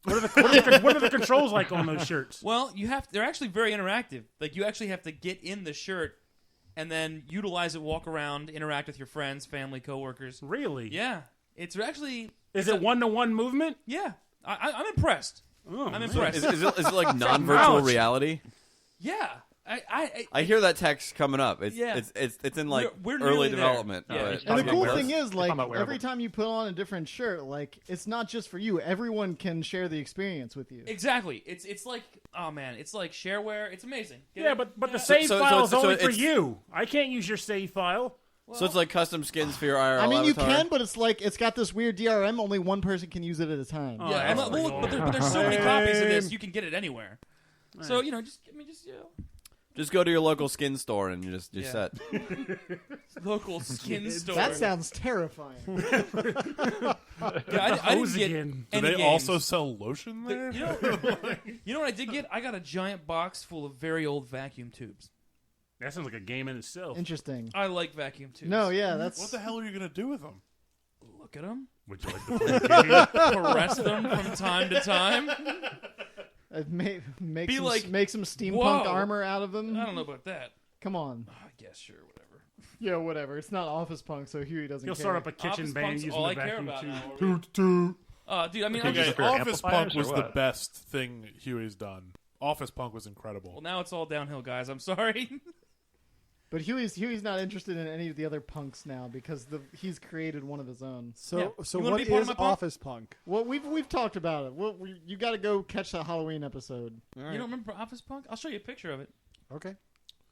What are the controls like on those shirts? Well, they're actually very interactive. Like, you actually have to get in the shirt and then utilize it, walk around, interact with your friends, family, coworkers. Really? Yeah. It's actually... Is it one-to-one movement? Yeah. I'm impressed. Oh, I'm man. impressed. Is it like non-virtual reality? Yeah. I hear that text coming up. It's Yeah. it's in like We're early nearly there. development. Yeah. But And the cool wearable. thing is, like, Talking about wearable. every time you put on a different shirt, like, it's not just for you. Everyone can share the experience with you. Exactly. It's like, oh man, it's like shareware. It's amazing. Get Yeah, it? but the save so file is it's- so only for it's- you. I can't use your save file. so it's like custom skins for your IRL I mean, you avatar? can, but it's like it's got this weird DRM. Only one person can use it at a time. Oh, Yeah, that's pretty but cool. there's so many copies of this, you can get it anywhere. So Just go to your local skin store and you're Yeah. set. local skin store. That sounds terrifying. Yeah, I didn't Hose get again. Do any they games. also sell lotion there? You know what I did get? I got a giant box full of very old vacuum tubes. That sounds like a game in itself. Interesting. I like vacuum tubes. No, yeah, that's What the hell are you going to do with them? Look at them. Would you like to play a game? Caress them from time to time. make Be some, like, make some steampunk whoa. armor out of them. I don't know about that. Come on. I guess, sure, whatever. Yeah, whatever. It's not Office Punk, so Huey doesn't He'll care. start up a kitchen Office band Punk's using all the I care vacuum about tube. now. Toot toot. Dude, I mean, Okay, I'm guys, just, for your Office Punk amplifiers or was the what? best thing Huey's done. Office Punk was incredible. well, now it's all downhill, guys. I'm sorry. But Huey's not interested in any of the other punks now because he's created one of his own. So, Yeah. so You wanna what be part of is my punk? Office Punk? Well, we've talked about it. You got to go catch that Halloween episode. You don't remember Office Punk? I'll show you a picture of it. Okay.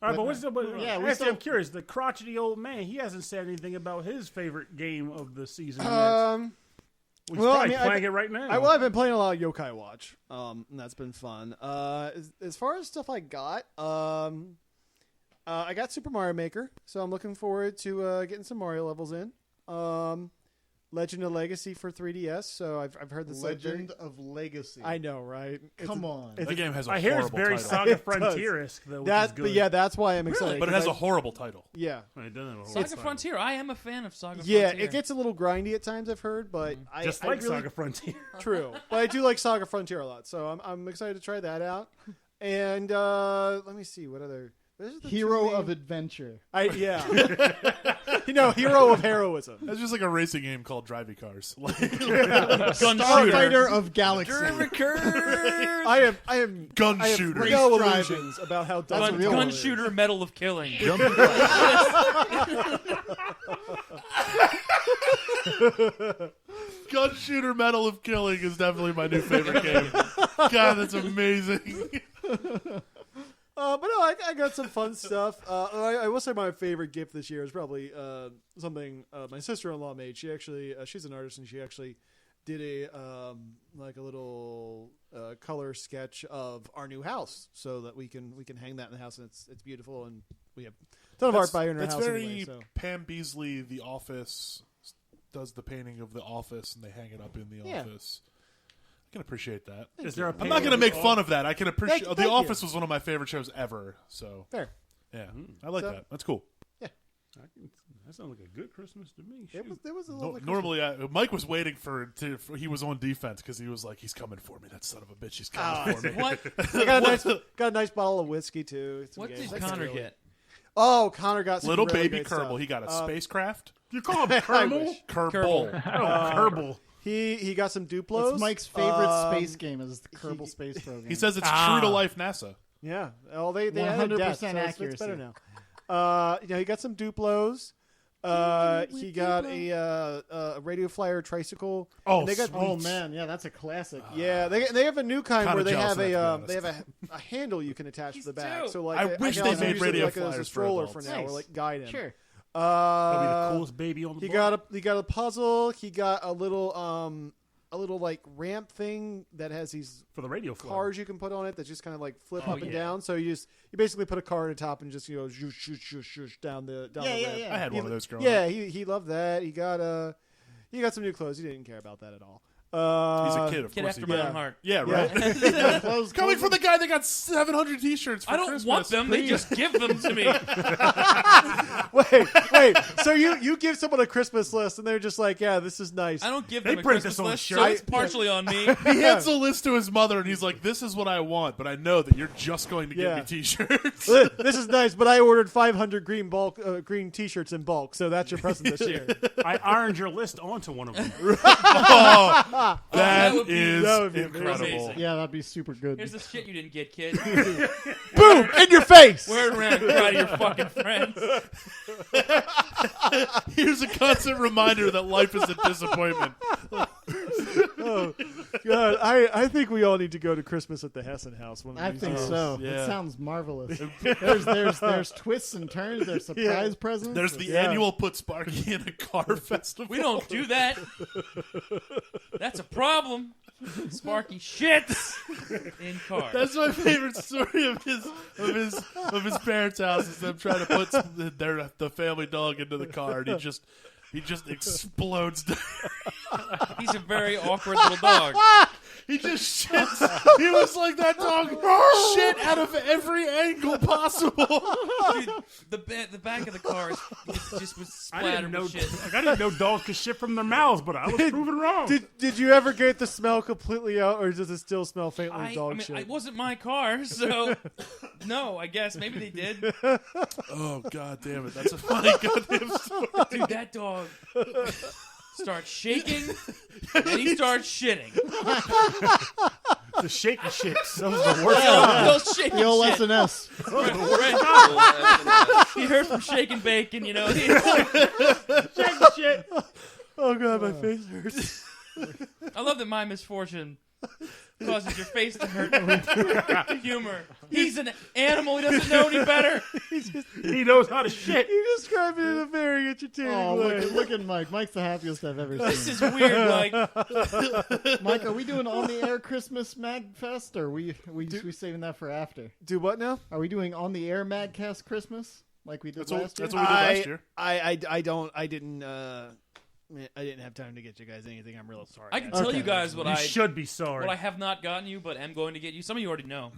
All right, but what's the? Yeah, we actually, still- I'm curious. The crotchety old man. He hasn't said anything about his favorite game of the season yet. He's well, I probably mean, playing it right now. I've been playing a lot of Yokai Watch. And that's been fun. As far as stuff I got, I got Super Mario Maker, so I'm looking forward to getting some Mario levels in. Legend of Legacy for 3DS, so I've heard this. Legend of Legacy. I know, right? Come on. That game has a I hear it's horrible very title. Saga It does. Frontier-esque, though, which is That, good. but yeah, that's why I'm excited. But it has a 'cause horrible title. yeah, It doesn't have a whole Saga title. Frontier. I am a fan of Saga yeah. Frontier. It gets a little grindy at times, I've heard, but Just I like really, Saga Frontier. True, but I do like Saga Frontier a lot, so I'm excited to try that out. And let me see what other those are the Hero two of main- Adventure. yeah, Hero of Heroism. It's just like a racing game called Drivey Cars. Like, Gun Starfighter of Galaxy. I am Gun I have shooter. no Race illusions about how dumb That's the a real game Gun is. shooter, Medal of Killing. Gun Shooter Medal of Killing is definitely my new favorite game. God, that's amazing. But no, I got some fun stuff. I will say my favorite gift this year is probably something my sister-in-law made. She actually she's an artist, and she actually did a like a little color sketch of our new house, so that we can hang that in the house, and it's beautiful, and we have a ton of art by her in her That's house very anyway. So. Pam Beasley, The Office, does the painting of The Office, and they hang it up in the Yeah. office. I can appreciate that. Is there a I'm not going to make fun of that. I can appreciate. Thank The you. Office was one of my favorite shows ever. So Fair. yeah, I like So- that. That's cool. That sounds like a good Christmas to me. It was a No, little normally, Mike was waiting for he was on defense because he was like, "He's coming for me. That son of a bitch. He's coming for me." What? I got a nice bottle of whiskey too. Some What games. did That's Connor really- get? Oh, Connor got some Little really baby great Kerbal. stuff. He got a spacecraft. You call him I Kerbal? wish. Kerbal. Kerbal. He got some Duplos. It's Mike's favorite space game is the Kerbal Space Program. He says it's true to life NASA. Yeah. Oh, they 100% added death, so accuracy. it's better now. He got some Duplos. He got a Radio Flyer tricycle. Oh, and they got, Oh man, yeah, that's a classic. Yeah, they have a new kind Kinda where they jealous have of that, to a be they have a handle you can attach to the back. He's So like I wish can they also made use it Radio like as a Flyers for stroller for adults. now, or Nice. like guide him. Sure. That'll be the coolest baby on the block. He got a puzzle. He got a little like ramp thing that has these For the radio flyer. cars you can put on it that just kind of like flip Oh, up and yeah. down. So you basically put a car on the top and just zhoosh, zhoosh, zhoosh, zhoosh down the Yeah, ramp. yeah, yeah. I had one of those growing Yeah, up. he loved that. He got some new clothes. He didn't care about that at all. He's a kid, of Kid course. after he my did. own heart. Yeah, right. Coming from the guy that got 700 T-shirts for I don't Christmas. want them. They just give them to me. Wait. So you give someone a Christmas list, and they're just like, "Yeah, this is nice." I don't give They them a print Christmas this on a list, shirt. so it's partially on me. He hands a list to his mother, and he's like, "This is what I want, but I know that you're just going to give me T-shirts." This is nice, but I ordered 500 green T-shirts in bulk, so that's your present this year. I ironed your list onto one of them. That that would be- is that would be incredible. amazing. Yeah, that'd be super good. Here's the shit you didn't get, kid. Boom! In your face! Wear it around, cry to your fucking friends. Here's a constant reminder that life is a disappointment. Oh, God, I think we all need to go to Christmas at the Hessen house. One of I these think days. so. Yeah. It sounds marvelous. there's twists and turns. There's surprise presents. There's the annual Put Sparky in a Car festival. We don't do that. That's a problem. Sparky shits in cars. That's my favorite story of his parents' house is them trying to put the family dog into the car, and he just explodes. He's a very awkward little dog. He just shits. He was like that dog shit out of every angle possible. Dude, the back of the car just was I splattered didn't know. with shit. I didn't know dogs could shit from their mouths, but I was proven wrong. Did you ever get the smell completely out, or does it still smell faintly of I dog mean, shit? it wasn't my car, so no. I guess maybe they did. Oh god damn it! That's a funny goddamn story. Dude, that dog starts shaking, and he starts shitting. The shaky shits. Those are the worst. Those shaking the old shit. SNS. Right. He heard from Shake and Bacon, you know. Shaky shit. Oh God, my face hurts. I love that my misfortune causes your face to hurt. Humor. He's an animal. He doesn't know any better. He knows how to shit. You described it in a very entertaining Oh, way. look at Mike. Mike's the happiest I've ever This seen. is weird. Like, Mike, are we doing on the air Christmas MagFest, or we saving that for after? Do what now? Are we doing on the air MagCast Christmas like we did That's what last year? we did last year. I didn't have time to get you guys anything. I'm real sorry. I can guys. tell Okay. you guys what You I should be sorry. what I have not gotten you, but am going to get you. Some of you already know.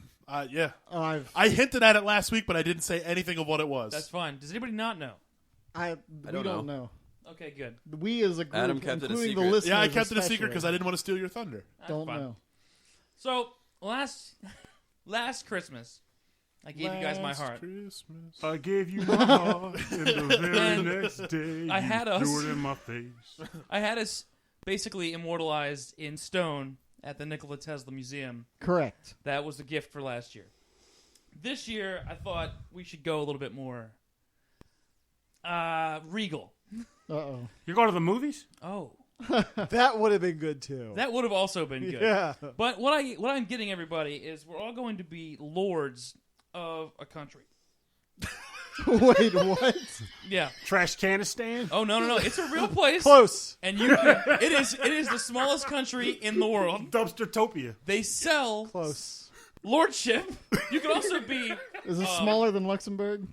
Yeah. Oh, I hinted at it last week, but I didn't say anything of what it was. That's fine. Does anybody not know? we don't don't know. Okay, good. We as a group, Adam kept it a including the secret. listeners, Yeah, I kept it a secret especially, because I didn't want to steal your thunder. That's don't fine. know. So last Christmas, I gave you guys my Last heart. Christmas. I gave you my heart, and the very And next day I had you us- threw it in my face. I had us basically immortalized in stone at the Nikola Tesla Museum. Correct. That was the gift for last year. This year, I thought we should go a little bit more regal. Uh-oh. You're going to the movies? Oh, That would have been good too. that would have also been good. Yeah. But what I'm getting everybody is we're all going to be lords of a country. Wait, what? Yeah. Trash Canistan? Oh no! It's a real place. Close. And it is the smallest country in the world. Dumpstertopia. They sell Close. lordship. You can also be Is it smaller than Luxembourg?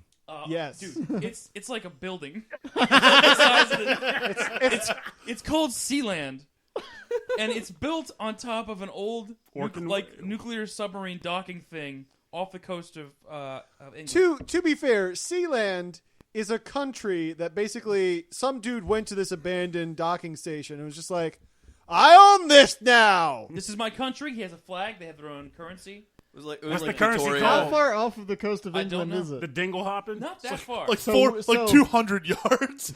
Yes. dude. It's like a building. The size of it's called Sealand, and it's built on top of an old nuclear submarine docking thing off the coast of England. To be fair, Sealand is a country that basically some dude went to this abandoned docking station and was just like, I own this now. This is my country. He has a flag. They have their own currency. It was like What's the like currency Victoria. How called? far off of the coast of I don't England know. is The it? dingle hopping? Not that far. Like So- 200 yards.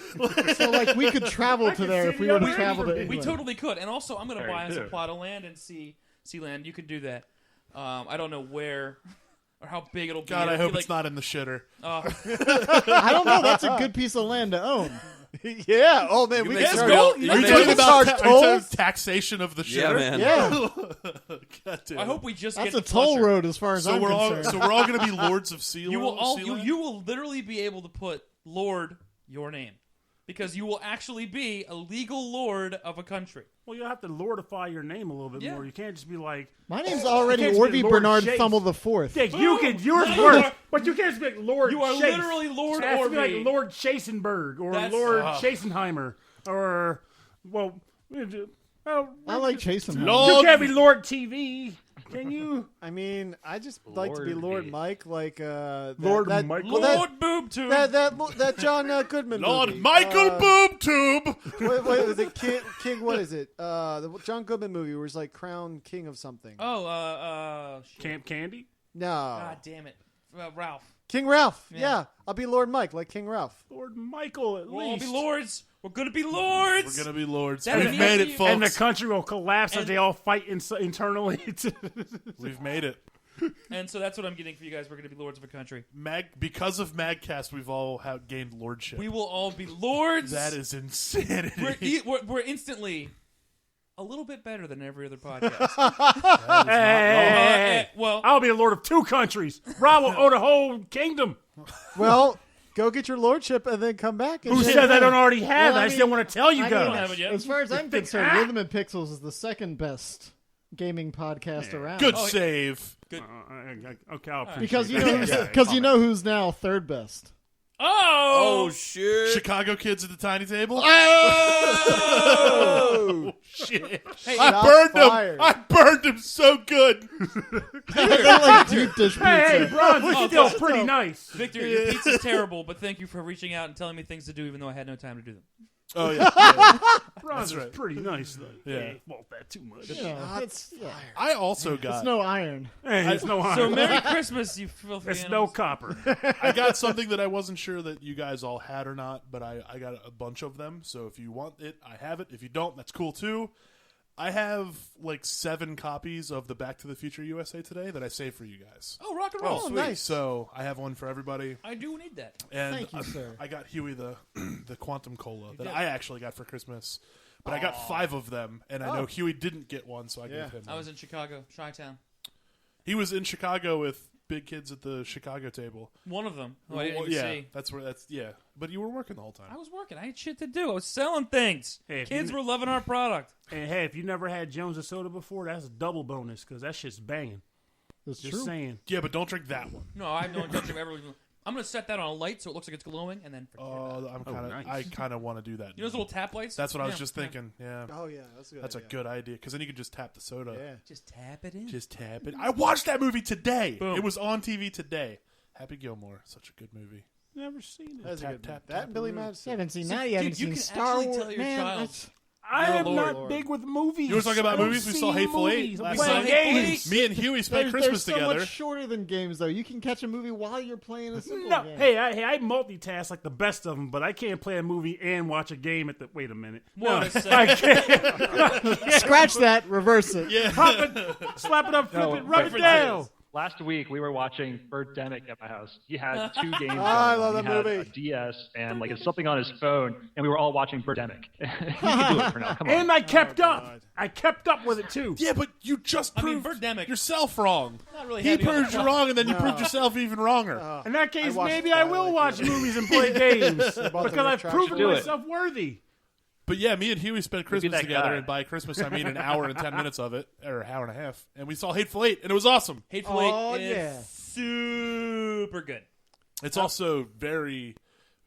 So, like, we could travel to there if we were to travel to England. We totally could. And also, I'm going to Very buy us a good. plot of land and Sealand. You could do that. I don't know where or how big it'll be. God, I It'll hope be it's not in the shitter. I don't know. That's a good piece of land to own. Yeah. Oh man, we make can some charge. gold. You Are you make talking some- about charge are you talking tolls? taxation of the Yeah, shitter? man. Yeah, God damn I it. hope we just that's get a the toll flusher. road as far as So I'm we're all concerned. going to be lords of Seal. You will all Sealand? you will literally be able to put Lord your name because you will actually be a legal lord of a country. Well, you'll have to lordify your name a little bit Yeah. more. You can't just be like, My name's already can't just be Orby Lord Bernard Chase. Thummel the Fourth. Dick, you can, yours You worse, are- but you can't just be like Lord You are Chase. literally Lord It has to be Orby. like Lord Chasenberg or That's- Lord Chasenheimer or, well, Oh, I like chasing. Lord- you can't be Lord TV. Can you? I mean, I just like to be Lord Lord Mike, like Lord that, Michael? Lord Boob Tube. that John Goodman Lord movie. Michael BoobTube. Wait, was it King? What is it? The John Goodman movie where he's like crowned king of something. Shit. Camp Candy? No, God damn it, Ralph. King Ralph. Yeah. Yeah, I'll be Lord Mike, like King Ralph. Lord Michael, at We'll all least. be lords. We're gonna be lords. We're gonna be lords. That'd We've be made me. it, folks. And the country will collapse as And- they all fight internally. We've made it. And so that's what I'm getting for you guys. We're gonna be lords of a country. Because of MAGCast, we've all gained lordship. We will all be lords. That is insanity. We're instantly a little bit better than every other podcast. Hey, well, I'll be a lord of 2 countries. Rob will own a whole kingdom. Well, go get your lordship and then come back. And Who says I don't already have Well, it? I I still mean, want to tell you I don't guys. have it yet. As far as I'm concerned, Rhythm and Pixels is the second best gaming podcast around. Good Oh, save. Okay, I'll appreciate Because you that. know because you know who's now third best. Oh shit! Chicago kids at the tiny table. Oh, Shit! hey, I Shots burned fired. him. I burned him so good. They're like deep dish pizza. Hey, Bronze is still God. pretty nice. Victor, your pizza's terrible, but thank you for reaching out and telling me things to do, even though I had no time to do them. Oh yeah. Bronze That's is right. pretty nice, though. Yeah. Fault that too much. You know, it's I also got. it's no iron. Hey, it's no So iron. Merry Christmas, you filthy It's no animals. copper. I got something that I wasn't sure that you guys all had or not, but I got a bunch of them. So if you want it, I have it. If you don't, that's cool too. I have like 7 copies of the Back to the Future USA Today that I saved for you guys. Oh, rock and roll. Oh, nice. So I have one for everybody. I do need that. And Thank you, sir. I got Huey the Quantum Cola that I actually got for Christmas. But I got 5 of them, and I know Huey didn't get one, so I gave him one. I was in Chicago, Chi-Town. He was in Chicago with big kids at the Chicago table. One of them, who I didn't even yeah, see. yeah. But you were working the whole time. I was working. I had shit to do. I was selling things. Hey, if Kids you- were loving our product. And hey, if you never had Jones and soda before, that's a double bonus because that shit's banging. It's Just true. saying. Yeah, but don't drink that one. No, I have no intention of ever. I'm going to set that on a light so it looks like it's glowing, and then forget about it. I'm kind of. nice. I kind of want to do that. You know those little tap lights? That's what I was Yeah, just yeah. thinking. Yeah, Oh yeah, that's a good. that's a idea. good idea because then you could just tap the soda. Yeah. Just tap it in. Just tap it. I watched that movie today. Boom. It was on TV today. Happy Gilmore, such a good movie. Never seen it. That's a Tap, good. tap, That tap and Billy around. Madison. You haven't seen See, that. You dude, haven't you seen can Star actually Wars. tell your Man, child. that's- I You're am a not lord. big with movies. You were talking about I don't movies? We see saw Hateful Eight movies. last We night. play games. Me and Huey spent Christmas they're together. so much shorter than games, though. You can catch a movie while you're playing a simple No, game. hey, I multitask like the best of them, but I can't play a movie and watch a game at the. Wait a minute. More No, of a I second. can't. Scratch that, reverse it. Yeah. Pop it, slap it up, flip it, rub it difference down. is- Last week we were watching Birdemic at my house. He had 2 games. I going. love He that had movie. A DS and like something on his phone, and we were all watching Birdemic. You can do it for now. Come on. And I kept up. I kept up with it too. Yeah, but you just I mean, proved Birdemic- yourself wrong. Not really He heavy on proved the you wrong, and then you proved yourself even wronger. In that case, watched maybe I will Twilight watch the other movies and play games bought the because I've retraction. proven Do it. myself worthy. But yeah, me and Huey spent Christmas that together, guy. and by Christmas I mean an hour and 10 minutes of it, or an hour and a half, and we saw Hateful Eight, and it was awesome. Hateful Oh, Eight is yeah. super good. It's also very,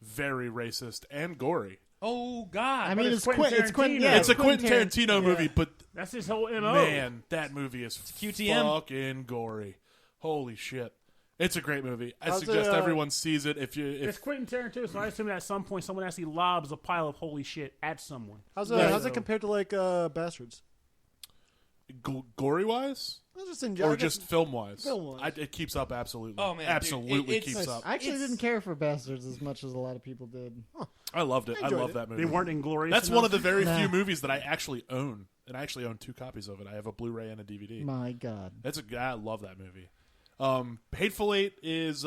very racist and gory. Oh, God. I mean, it's it's Quentin Quentin. Tarantino. Yeah, It's a Quentin Tarantino movie, but That's his whole MO. man, that movie is QTM. fucking gory. Holy shit. It's a great movie. I How's suggest it, everyone sees it. If It's Quentin Tarantino, so I assume that at some point someone actually lobs a pile of holy shit at someone. How's So- it compared to like Bastards? gory wise, Well, just in or general. just film wise, Film-wise. it keeps up absolutely. Oh, man, dude, absolutely it's- keeps up. I actually It's- didn't care for Bastards as much as a lot of people did. I loved it. I enjoyed love it. that movie. They weren't inglorious. That's enough. one of the very Nah. few movies that I actually own, and I actually own 2 copies of it. I have a Blu-ray and a DVD. My God. I love that movie. Hateful Eight is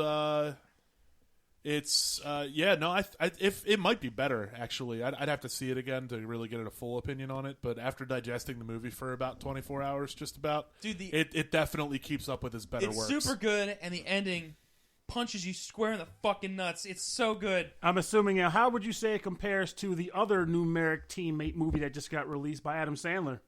if it might be better actually. I'd have to see it again to really get a full opinion on it. But after digesting the movie for about 24 hours, just about, Dude, it definitely keeps up with his better it's works. super good, and the ending punches you square in the fucking nuts. It's so good. I'm assuming now. How would you say it compares to the other numeric teammate movie that just got released by Adam Sandler?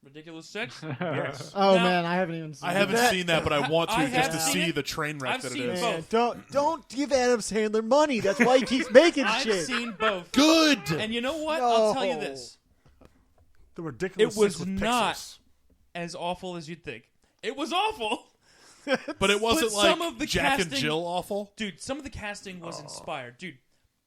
Ridiculous Six. Yes. Oh, Now- man, I haven't even seen I haven't that. seen that, but I want to I just have to seen see it. the train wreck I've that seen it is. both. Don't give Adam Sandler money. That's why he keeps making I've shit. seen both. Good. And you know what? I'll tell you No. this. The ridiculous. It was Six with not pixels. as awful as you'd think. It was awful. But it wasn't But like some of the Jack and casting- Jill awful. Dude, some of the casting was inspired. Dude,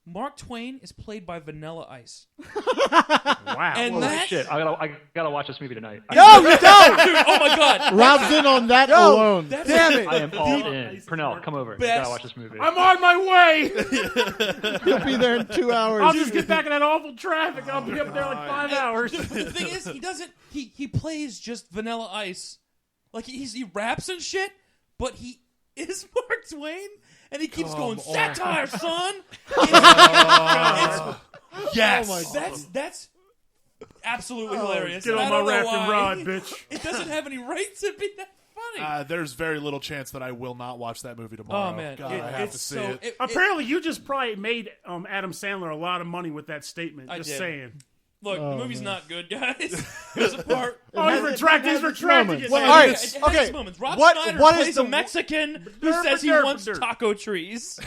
Mark Twain is played by Vanilla Ice. Wow. And Holy that... shit! I gotta watch this movie tonight. No, you don't. Dude, oh my god. Rob's in on that alone. That's Damn it. I am all Dude, in. Pernell, come over. You Best- gotta watch this movie. I'm on my way. He'll be there in 2 hours. I'll just get back in that awful traffic. I'll be up there like 5 hours. The thing is, he doesn't... He plays just Vanilla Ice. Like, he raps and shit, but he is Mark Twain, and he keeps going, satire, son! Yes. That's absolutely hilarious. Get and on I my don't know raft and why. ride, bitch. It doesn't have any right to be that funny. There's very little chance that I will not watch that movie tomorrow. Oh man, God, I have to see it. Apparently, you just probably made Adam Sandler a lot of money with that statement. I Just did. saying. Look, the movie's not good, guys. There's a part. Oh, he's retracting it. Well, It all right, has its okay. moments. Rob What- Schneider what is plays the- a Mexican who Derp, says he derp, wants derp. taco trees.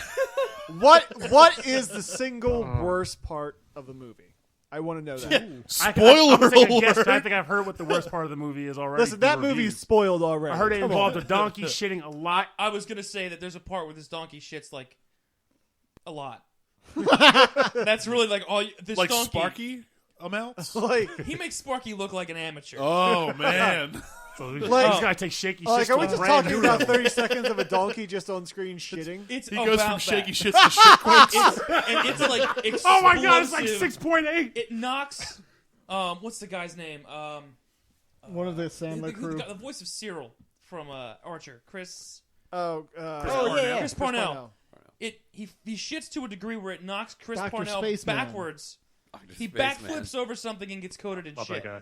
What is the single worst part of the movie? I want to know that. Spoiler alert. I think I've heard what the worst part of the movie is already. Listen, that reviewed. movie's spoiled already. I heard it Come involved on. a donkey shitting a lot. I was gonna say that there's a part where this donkey shits like a lot. That's really like all. This Like donkey, Sparky amounts? Like, he makes Sparky look like an amateur. Oh, man. So Like- this guy takes shaky shit. like, are we to a just brand talking new about level. 30 seconds of a donkey just on screen shitting? It's He goes from about shaky that. shits to shit quicks. And it's like explosive. Oh my god, it's like 6.8. It knocks. What's the guy's name? One of the Sandler crew. The voice of Cyril from Archer, Chris Chris Parnell. He shits to a degree where it knocks Chris Dr. Parnell Spaceman. backwards. He Spaceman. backflips over something and gets coated in Love shit. that guy.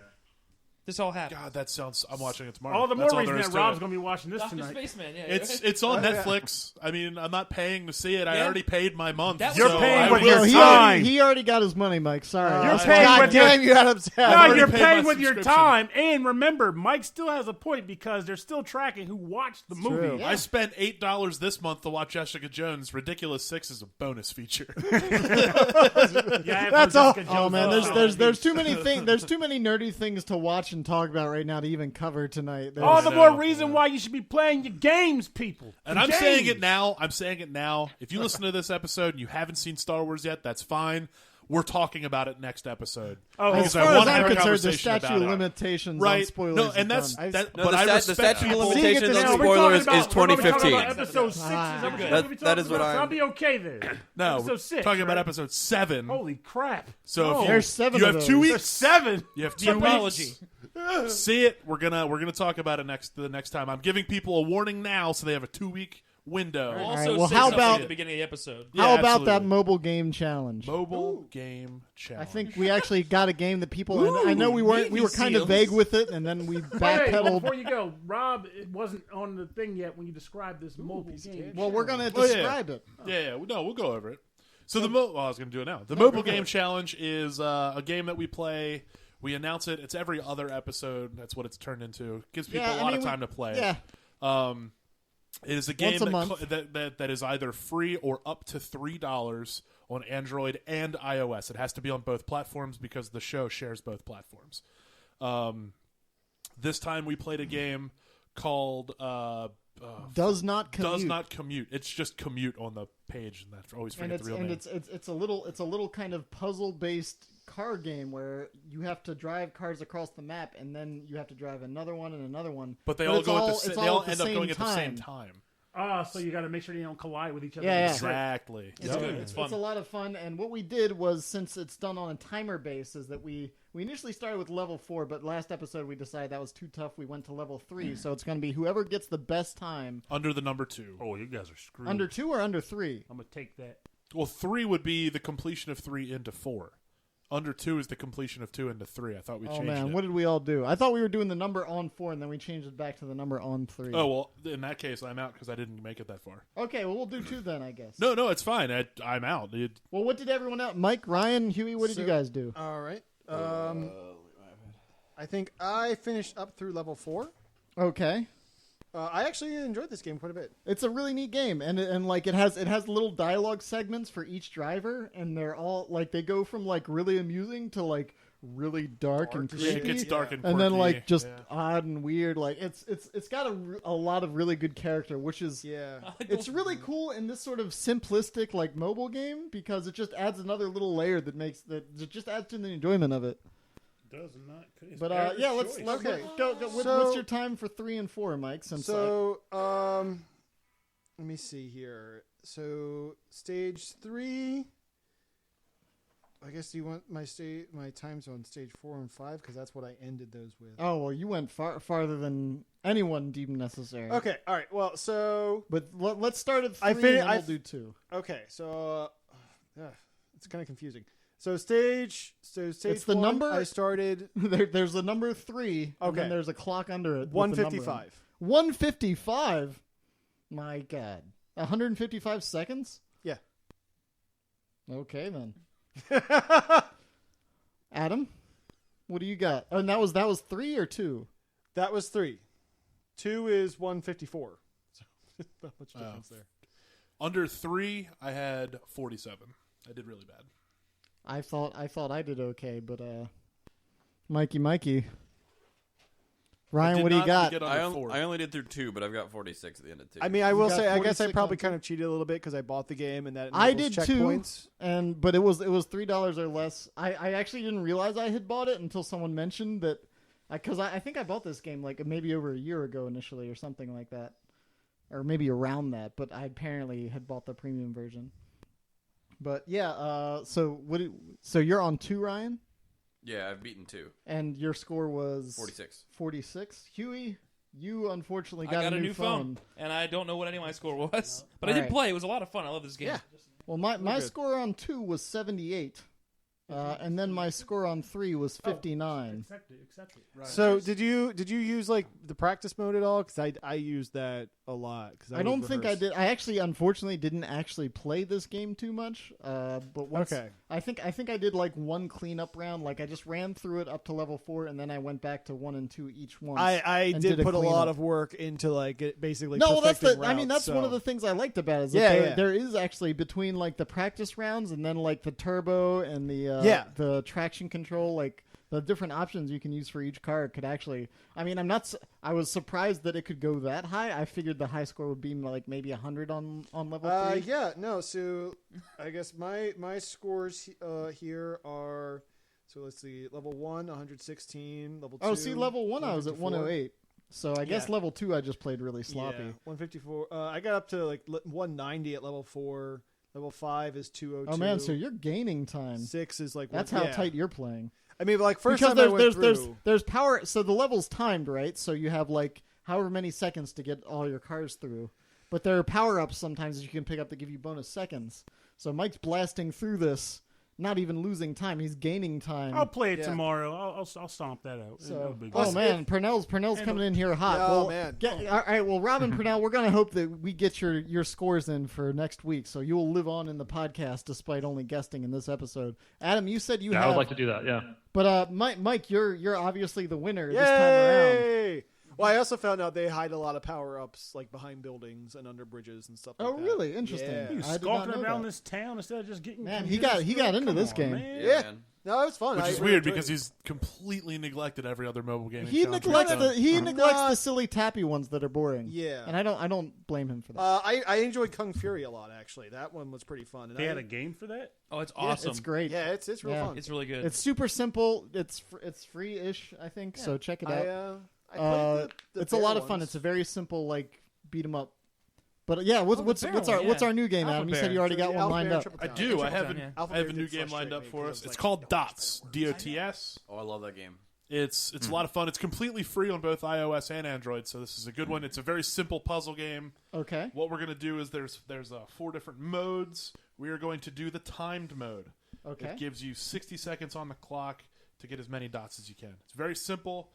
This all happened. God, that sounds... I'm watching it tomorrow. All the more That's reason there is that to Rob's it. going to be watching this Dr. tonight. Spaceman, yeah. It's on Netflix. I mean, I'm not paying to see it. I Yeah. already paid my month. That was- You're so paying I with will- your he time. he already got his money, Mike. Sorry. You're That's paying why- with your- Damn you, Adam No, already you're paid paying my with your subscription. time. And remember, Mike still has a point because they're still tracking who watched the movie. true. I spent $8 this month to watch Jessica Jones. Ridiculous 6 is a bonus feature. Yeah, That's all. Oh man, there's too many things. There's too many nerdy things to watch and talk about right now to even cover tonight. All the I more know. reason why you should be playing your games, people. And The I'm saying games. it now. I'm saying it now. If you listen to this episode and you haven't seen Star Wars yet, that's fine. We're talking about it next episode. Oh, As Because I far as wanna have I'm a concerned, the conversation statute about of it. limitations on Right? spoilers. No, is and that's done. that. No, but I the respect statute of people. limitations Seeing it on this- we're spoilers talking is about- we're talking 2015. about episode 6 is Ah, what we're good. gonna be That is talking what about, so I'm- I'll be okay then. No, Episode 6, talking about right? episode 7. Holy crap. So No. if There's 7 you of have those. 2 There's weeks. 7. You have The 2 apology. weeks. See it. We're gonna talk about it the next time. I'm giving people a warning now, so they have a 2-week window. Also, right, well, say how something about- at the beginning of the episode? Yeah, How about that absolutely. mobile game challenge? Mobile game challenge. I think we actually got a game that people. I know we were Navy kind of SEALs. vague with it, and then we Wait, backpedaled. before you go, Rob, it wasn't on the thing yet when you described this mobile game. Well, we're gonna Oh, yeah. describe it. Yeah. No, we'll go over it. So I was going to do it now. The mobile game challenge is a game that we play. We announce it. It's every other episode. That's what it's turned into. Gives people Yeah, a lot of time to play. Yeah, It is a game Once a month. that is either free or up to $3 on Android and iOS. It has to be on both platforms because the show shares both platforms. This time we played a game called does not commute. Does Not Commute. It's just commute on the page, and that's always and forget the real name. it's a little kind of puzzle based car game where you have to drive cars across the map, and then you have to drive another one and another one. But they all it's go all- at the it's they all all at the end up same going at the same time. time. So you got to make sure they don't collide with each other. Yeah, yeah. Exactly. It's Yep. good. It's fun. It's a lot of fun, and what we did was, since it's done on a timer base, is that we initially started with level 4, but last episode we decided that was too tough. We went to level 3, so it's going to be whoever gets the best time. Under the number 2. Oh, you guys are screwed. Under 2 or under 3? I'm going to take that. Well, 3 would be the completion of 3 into 4. Under 2 is the completion of 2 into 3. I thought we Oh changed man, it. what did we all do? I thought we were doing the number on 4, and then we changed it back to the number on 3. Oh, well, in that case, I'm out because I didn't make it that far. Okay, well we'll do 2 then, I guess. No, it's fine. I'm out. Well, what did everyone else? Mike, Ryan, Huey, what did you guys do? All right. I think I finished up through level 4. Okay. I actually enjoyed this game quite a bit. It's a really neat game, and like it has little dialogue segments for each driver, and they're all like they go from like really amusing to like really dark and Yeah, it creepy. gets dark and And then quirky, like just yeah. odd and weird. Like it's got a lot of really good character, which is it's really cool in this sort of simplistic like mobile game because it just adds another little layer that just adds to the enjoyment of it. Does not. But let's go. What's your time for 3 and 4, Mike? Let me see here. So stage 3. I guess you want my times on stage 4 and 5 because that's what I ended those with. Oh well, you went farther than anyone deemed necessary. Okay, all right. Well, so but let's start at 3 and then we'll do 2. Okay, so it's kind of confusing. So stage it's the 1, number I started. There's the number 3. Okay, And then there's a clock under it. 155. 155. My God, 155 seconds. Yeah. Okay then. Adam, what do you got? Oh, and that was 3 or 2? That was 3. 2 is 154. So not much difference there. Under 3, I had 47. I did really bad. I thought I did okay, but Mikey. Ryan, what do you got? I only did through 2, but I've got 46 at the end of 2. I mean, I will say, I guess I 46 probably on kind of cheated a little bit because I bought the game and that I enables did checkpoints. too, but it was $3 or less. I actually didn't realize I had bought it until someone mentioned that, because I think I bought this game like maybe over a year ago initially or something like that, or maybe around that. But I apparently had bought the premium version. But yeah, so you're on 2, Ryan? Yeah, I've beaten 2. And your score was 46. 46. Huey, you unfortunately I got got a new phone. and I don't know what any of my score was, but All I did right. play. It was a lot of fun. I love this game. Yeah. Well, my score on 2 was 78, and then my score on 3 was 59. Accept it. Right. So did you use like the practice mode at all? Because I used that a lot. Cause I don't think I did. I actually, unfortunately, didn't actually play this game too much. But once, Okay. I think I did like one cleanup round. Like I just ran through it up to level 4, and then I went back to 1 and 2 each once. I and did put a lot cleanup. of work into like it basically. No, well, that's perfecting I mean, routes, that's one of so- the things I liked about it. Is that Yeah. there is actually between like the practice rounds and then like the turbo and the traction control, like the different options you can use for each car could actually. I mean, I was surprised that it could go that high. I figured the high score would be like maybe 100 on level 3. Yeah, no. So I guess my scores here are. So let's see, level 1, 116. Level 2. Oh, see, level 1 I was at 154. 108. So I guess level 2 I just played really sloppy. Yeah, 154. I got up to like 190 at level 4. Level 5 is 202. Oh man, so you're gaining time. 6 is like That's how tight you're playing. I mean, like first Because time I went through. there's power. So the level's timed, right? So you have like however many seconds to get all your cars through. But there are power ups sometimes that you can pick up that give you bonus seconds. So Mike's blasting through this, not even losing time. He's gaining time. I'll play it tomorrow. I'll stomp that out. So, No big oh deal. man, Purnell's coming in here hot. Oh, well, man. all right, well, Robin Purnell, we're gonna hope that we get your scores in for next week, so you will live on in the podcast despite only guesting in this episode. Adam, you said I would like to do that. Yeah. but Mike, you're obviously the winner this time around. Yay! Well, I also found out they hide a lot of power ups like behind buildings and under bridges and stuff like Oh, that. really? Interesting. Yeah. He was I did not skulking know around that. this town instead of just getting. Man, computers he through. got into Come this on, game. man. Yeah. Man. No, it was fun. Which I is really weird enjoyed because it. he's completely neglected every other mobile game. He neglects the silly tappy ones that are boring. Yeah. And I don't blame him for that. I enjoyed Kung Fury a lot actually. That one was pretty fun. And They had a game for that. Oh, it's awesome. It's great. Yeah, it's real Yeah. fun. It's really good. It's super simple. It's free-ish, I think. So check it out. I played the It's a lot of bear fun. ones. It's a very simple like beat 'em up. But yeah, what's our new game, Alpha Adam? You said Bear. you already got one Alpha lined Bear up. Triple I Town. do. Triple I have Town, yeah. Alpha I have Bear a new did game lined frustrate up me for because us. it was It's like, called "Oh, Dots. DOTS. Oh, I love that game. It's a lot of fun. It's completely free on both iOS and Android, so this is a good one. It's a very simple puzzle game. Okay. What we're gonna do is there's 4 different modes. We are going to do the timed mode. Okay. It gives you 60 seconds on the clock to get as many dots as you can. It's very simple.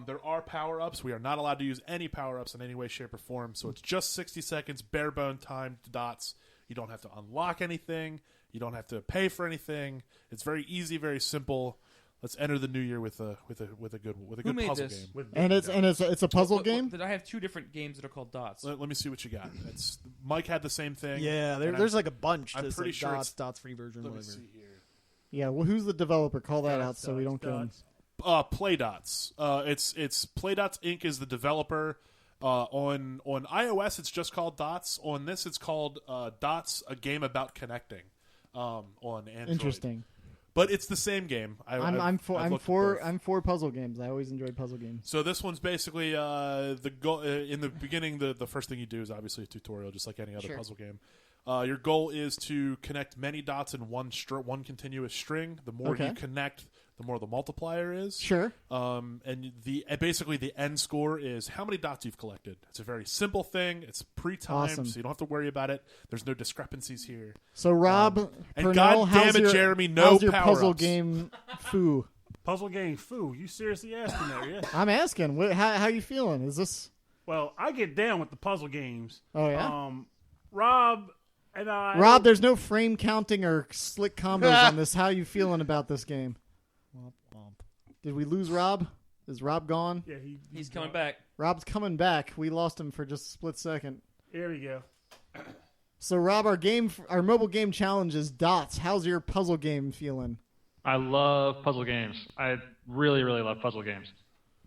There are power-ups. We are not allowed to use any power-ups in any way, shape, or form, so it's just 60 seconds, bare-bone timed dots. You don't have to unlock anything. You don't have to pay for anything. It's very easy, very simple. Let's enter the new year with a good made puzzle this? game. And it's a puzzle game. I have 2 different games that are called Dots. Let me see what you got. Mike had the same thing. Yeah, and there's like a bunch. I'm There's pretty like sure it's- dots free version. Let me Whatever. see here. Yeah, well, who's the developer? Call that out so we don't get Dots. Playdots. It's Playdots Inc. is the developer. On iOS, it's just called Dots. On this, it's called Dots, a game about connecting. On Android. Interesting. But it's the same game. I'm for puzzle games. I always enjoyed puzzle games. So this one's basically the goal. In the beginning, the first thing you do is obviously a tutorial, just like any other puzzle game. Your goal is to connect many dots in one continuous string. The more you connect, the more the multiplier is. Sure. And basically the end score is how many dots you've collected. It's a very simple thing. It's pre-timed, Awesome. so you don't have to worry about it. There's no discrepancies here. So Rob, and Purnell, God damn it, Jeremy, no how's your power-ups. puzzle game foo? Puzzle game foo. You seriously asking that? Yeah. I'm asking. How you feeling? Is this? Well, I get down with the puzzle games. Oh yeah. Rob and I. Rob, there's no frame counting or slick combos on this. How you feeling about this game? Did we lose Rob? Is Rob gone? Yeah, he's coming back. Rob's coming back. We lost him for just a split second. There we go. So Rob, our mobile game challenge is Dots. How's your puzzle game feeling? I love puzzle games. I really, really love puzzle games.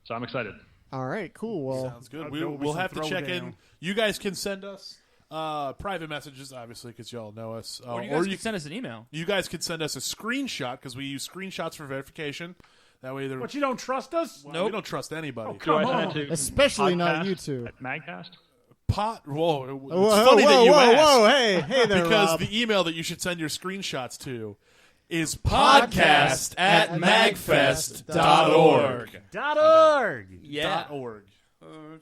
So I'm excited. All right, cool. Well, Sounds good. There'll be We'll some have to check throwdown. in. You guys can send us private messages, obviously, because y'all know us. Or you guys can send us an email. You guys could send us a screenshot because we use screenshots for verification. That way, But you don't trust us? well, we don't trust anybody. Do I Come send on. it to especially not podcast you two. at MAGCast? Whoa, it's Whoa, funny that you asked. whoa, hey there, Because Rob. the email that you should send your screenshots to is podcast@magfest.org. .org. Yeah. .org.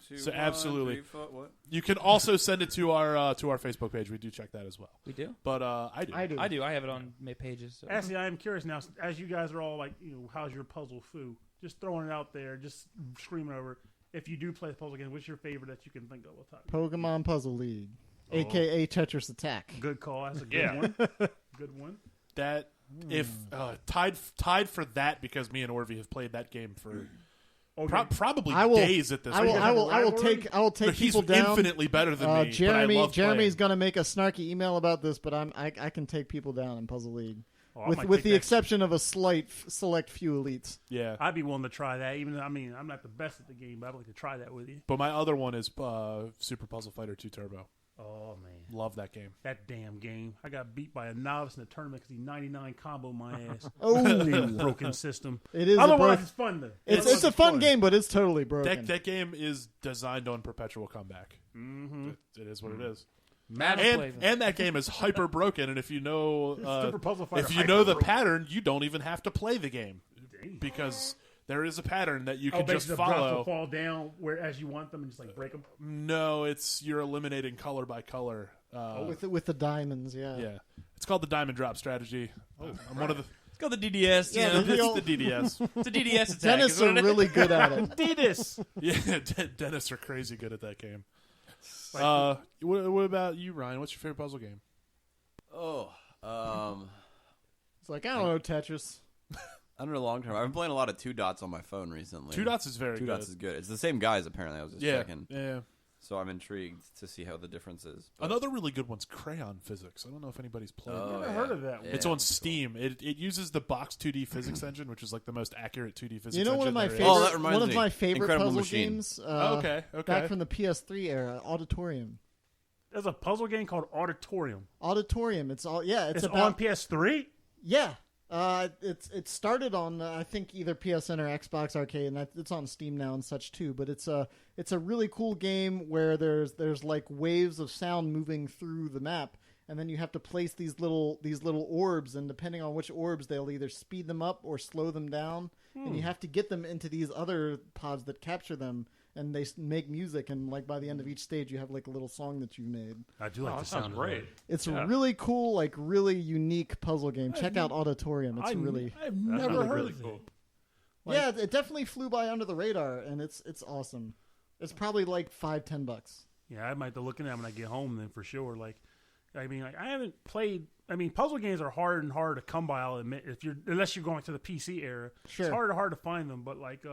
2, So 1, absolutely. 3, 4, what? You can also send it to our Facebook page. We do check that as well. We do. But I do. I do. I have it on my pages. So. Actually, I am curious now. As you guys are all like, how's your puzzle foo? Just throwing it out there, just screaming over it. If you do play the puzzle game, what's your favorite that you can think of? We'll talk. Pokemon Puzzle League, a.k.a. Tetris Attack. Good call. That's a good Yeah. one. Good one. That if tied for that because me and Orvie have played that game for probably days at this point. I will take He's people down. infinitely better than me. Jeremy, but I love Jeremy's playing. going to make a snarky email about this, but I can take people down in Puzzle League, I might with take the that. exception of a select few elites. Yeah. I'd be willing to try that. Even though, I'm not the best at the game, but I'd like to try that with you. But my other one is Super Puzzle Fighter 2 Turbo. Oh man, Love that game. that damn game! I got beat by a novice in the tournament because he 99 combo my ass. Oh, Broken system. it is. Otherwise, it's fun though. It's a fun game, but it's totally broken. That game is designed on perpetual comeback. Mm-hmm. It is what it is. Mad And that game is hyper broken. And if you know, Super Puzzle Fighter if you know the pattern, you don't even have to play the game because there is a pattern that you can just the drops will follow. fall down where as you want them and just like break them. No, you're eliminating color by color. with the diamonds, yeah. Yeah, it's called the Diamond Drop strategy. I'm one of the. It's called the DDS. Yeah, you know. It's the DDS. It's a DDS attack. Dennis is what are it is. really good at it. Adidas. Yeah, Dennis are crazy good at that game. What about you, Ryan? What's your favorite puzzle game? Oh, It's like, I don't know, Tetris. under the long term, I've been playing a lot of 2 Dots on my phone recently. 2 Dots is very 2 good. Dots is good. It's the same guys apparently. I was just Yeah, checking. yeah. So I'm intrigued to see how the difference is. But- Another really good one's Crayon Physics. I don't know if anybody's played Oh, it. Never heard of that one. It's on Steam. It uses the Box 2D physics engine, which is like the most accurate 2D physics engine. You know, one of my there is. favorite, Oh, that reminds one of me. my favorite Incredible puzzle Machine. games. Okay. Back from the PS3 era, Auditorium. There's a puzzle game called Auditorium. Auditorium. It's all It's on about PS3. yeah. It started on I think either PSN or Xbox Arcade, and it's on Steam now and such too. But it's a really cool game where there's like waves of sound moving through the map, and then you have to place these little orbs, and depending on which orbs, they'll either speed them up or slow them down, and you have to get them into these other pods that capture them. And they make music, and like by the end of each stage, you have like a little song that you've made. I do like that the sounds sound great. of that. It's a really cool, like really unique puzzle game. Check out Auditorium. It's really I've never heard really of cool. it. yeah. It definitely flew by under the radar, and it's awesome. It's probably like $5-10. Yeah, I might have to look into that when I get home then for sure. Like I haven't played. Puzzle games are hard to come by. I'll admit, unless you're going to the PC era, Sure. it's hard to find them. But like